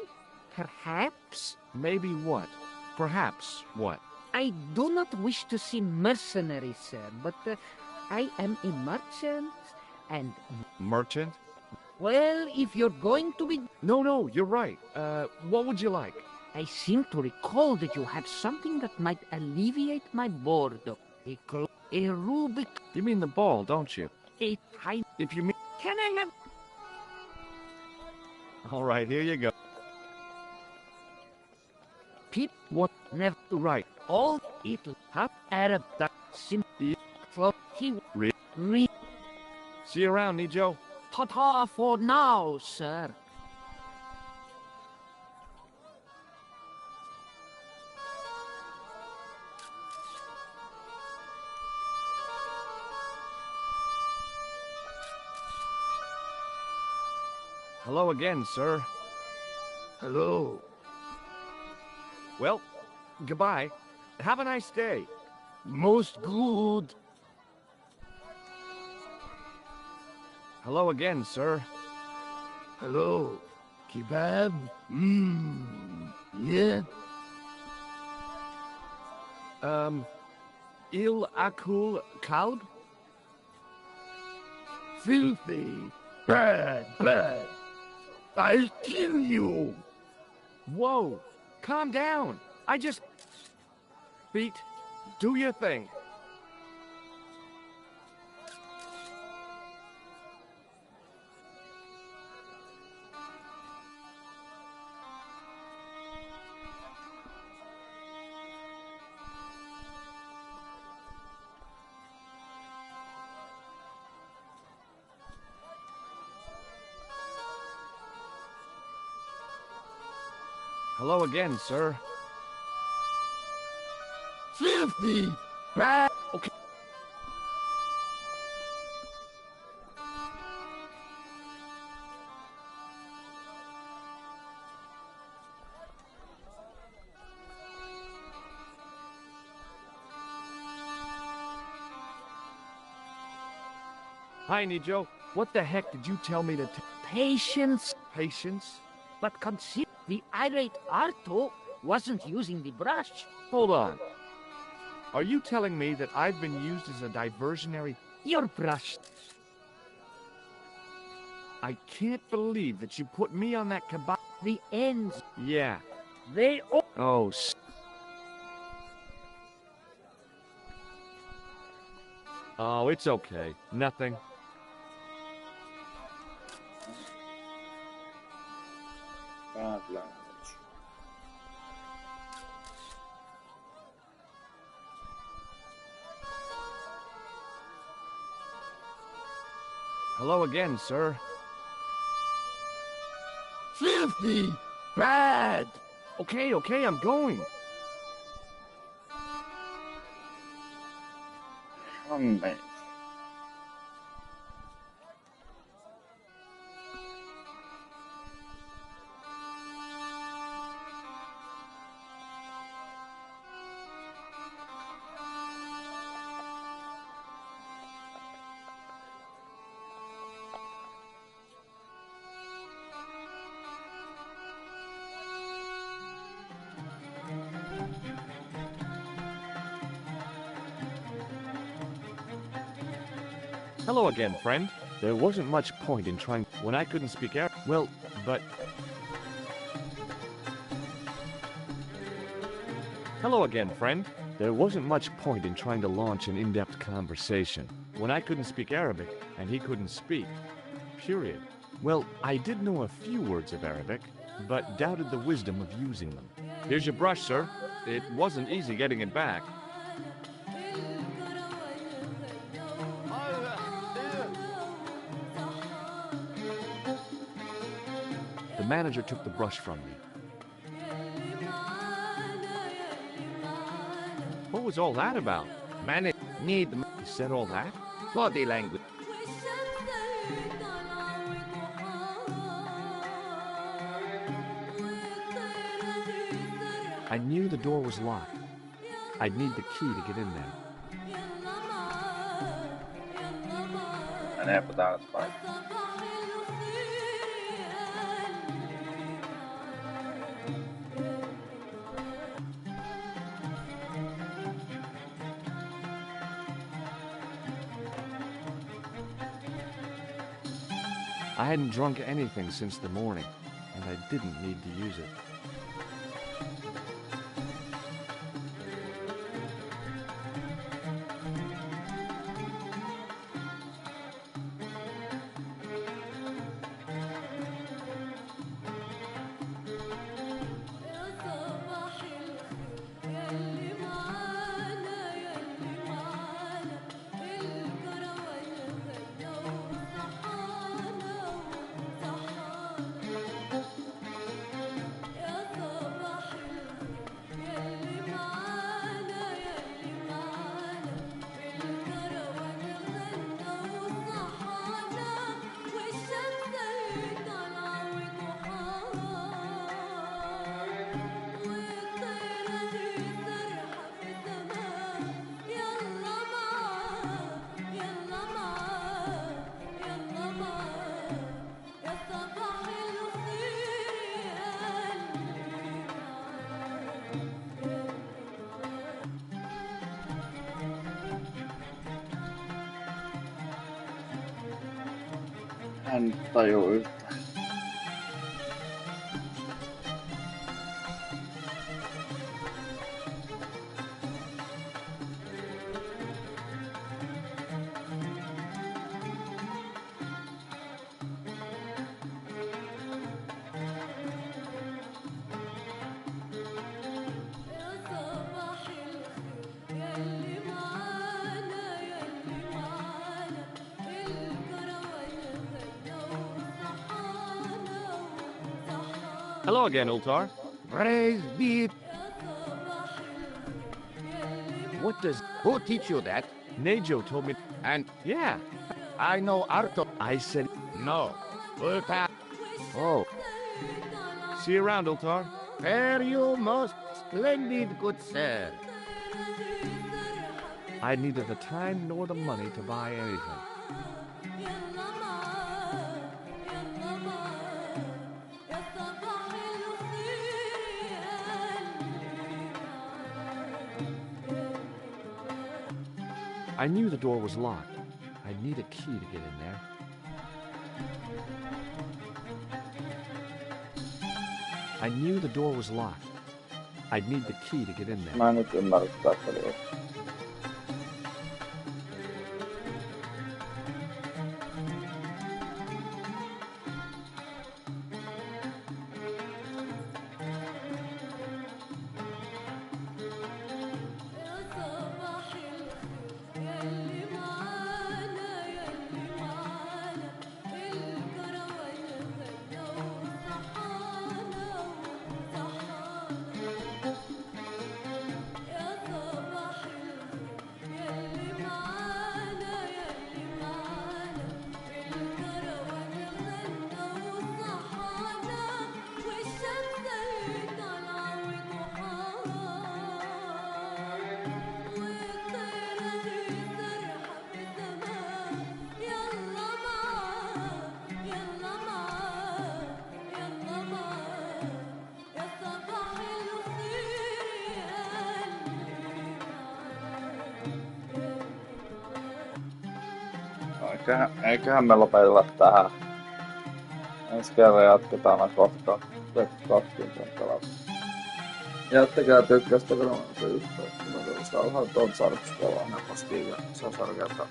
Speaker 14: Perhaps?
Speaker 8: Maybe what? Perhaps what?
Speaker 14: I do not wish to seem mercenary, sir, but I am a merchant, and...
Speaker 8: Merchant?
Speaker 14: Well, if you're going to be...
Speaker 8: No, you're right. What would you like?
Speaker 14: I seem to recall that you have something that might alleviate my boredom. A Rubik...
Speaker 8: You mean the ball, don't you?
Speaker 14: A tiny...
Speaker 8: If you mean...
Speaker 14: Can I have...
Speaker 8: All right, here you go.
Speaker 14: Pete, what? Never right. All it'll have Arab that simply for he
Speaker 8: See you around, Nijo.
Speaker 14: Ta-ta for now, sir.
Speaker 8: Hello again, sir.
Speaker 10: Hello.
Speaker 8: Well, goodbye. Have a nice day.
Speaker 10: Most good.
Speaker 8: Hello again, sir.
Speaker 10: Hello. Kebab? Yeah?
Speaker 8: Il akul kalb?
Speaker 10: Filthy. Bad. I'll kill you.
Speaker 8: Whoa! Calm down! I just... Feet, do your thing. Hello again, sir.
Speaker 10: Filthy. Bad.
Speaker 8: Okay. Hi, Nijo. What the heck did you tell me to
Speaker 14: Patience.
Speaker 8: Patience?
Speaker 14: But consider the irate Arto wasn't using the brush.
Speaker 8: Hold on. Are you telling me that I've been used as a diversionary?
Speaker 14: Your brush.
Speaker 8: I can't believe that you put me on that kebab.
Speaker 14: The ends.
Speaker 8: Yeah.
Speaker 14: They all...
Speaker 8: Oh, Oh, it's okay. Nothing.
Speaker 1: Bad language.
Speaker 8: Hello again, sir.
Speaker 10: Filthy. Bad.
Speaker 8: Okay, I'm going.
Speaker 1: Homemade.
Speaker 8: Hello again, friend. There wasn't much point in trying when I couldn't speak Arabic. Well, but... Hello again, friend. There wasn't much point in trying to launch an in-depth conversation when I couldn't speak Arabic and he couldn't speak. Period. Well, I did know a few words of Arabic, but doubted the wisdom of using them. Here's your brush, sir. It wasn't easy getting it back. The manager took the brush from me. What was all that about?
Speaker 7: Man, need
Speaker 8: He said all that?
Speaker 7: body language.
Speaker 8: I knew the door was locked. I'd need the key to get in there.
Speaker 1: أنا بتاعت بعد.
Speaker 8: I hadn't drunk anything since the morning, and I didn't need to use it.
Speaker 1: En tajua yhtään.
Speaker 8: Hello again, Ultar.
Speaker 7: Praise be. Who teach you that?
Speaker 8: Nejo told me.
Speaker 7: And
Speaker 8: Yeah,
Speaker 7: I know Arto.
Speaker 8: I said.
Speaker 7: No. Ulta.
Speaker 8: Oh. See you around, Ultar.
Speaker 7: Fare you most splendid, good sir.
Speaker 8: I neither the time nor the money to buy anything. I knew the door was locked. I need a key to get in there. I knew the door was locked. I'd need the key to get in there.
Speaker 1: Mä en nyt ymmärrä tätä peliä. Eiköhän me lopetella tähän. Ensi kerran jatketaan kohta 20 pelata. Jättäkää tykkästä, kun on yhteyttä. Mä alhaalla tuon sarpskelaa, ne postiin ja se on sarkeata.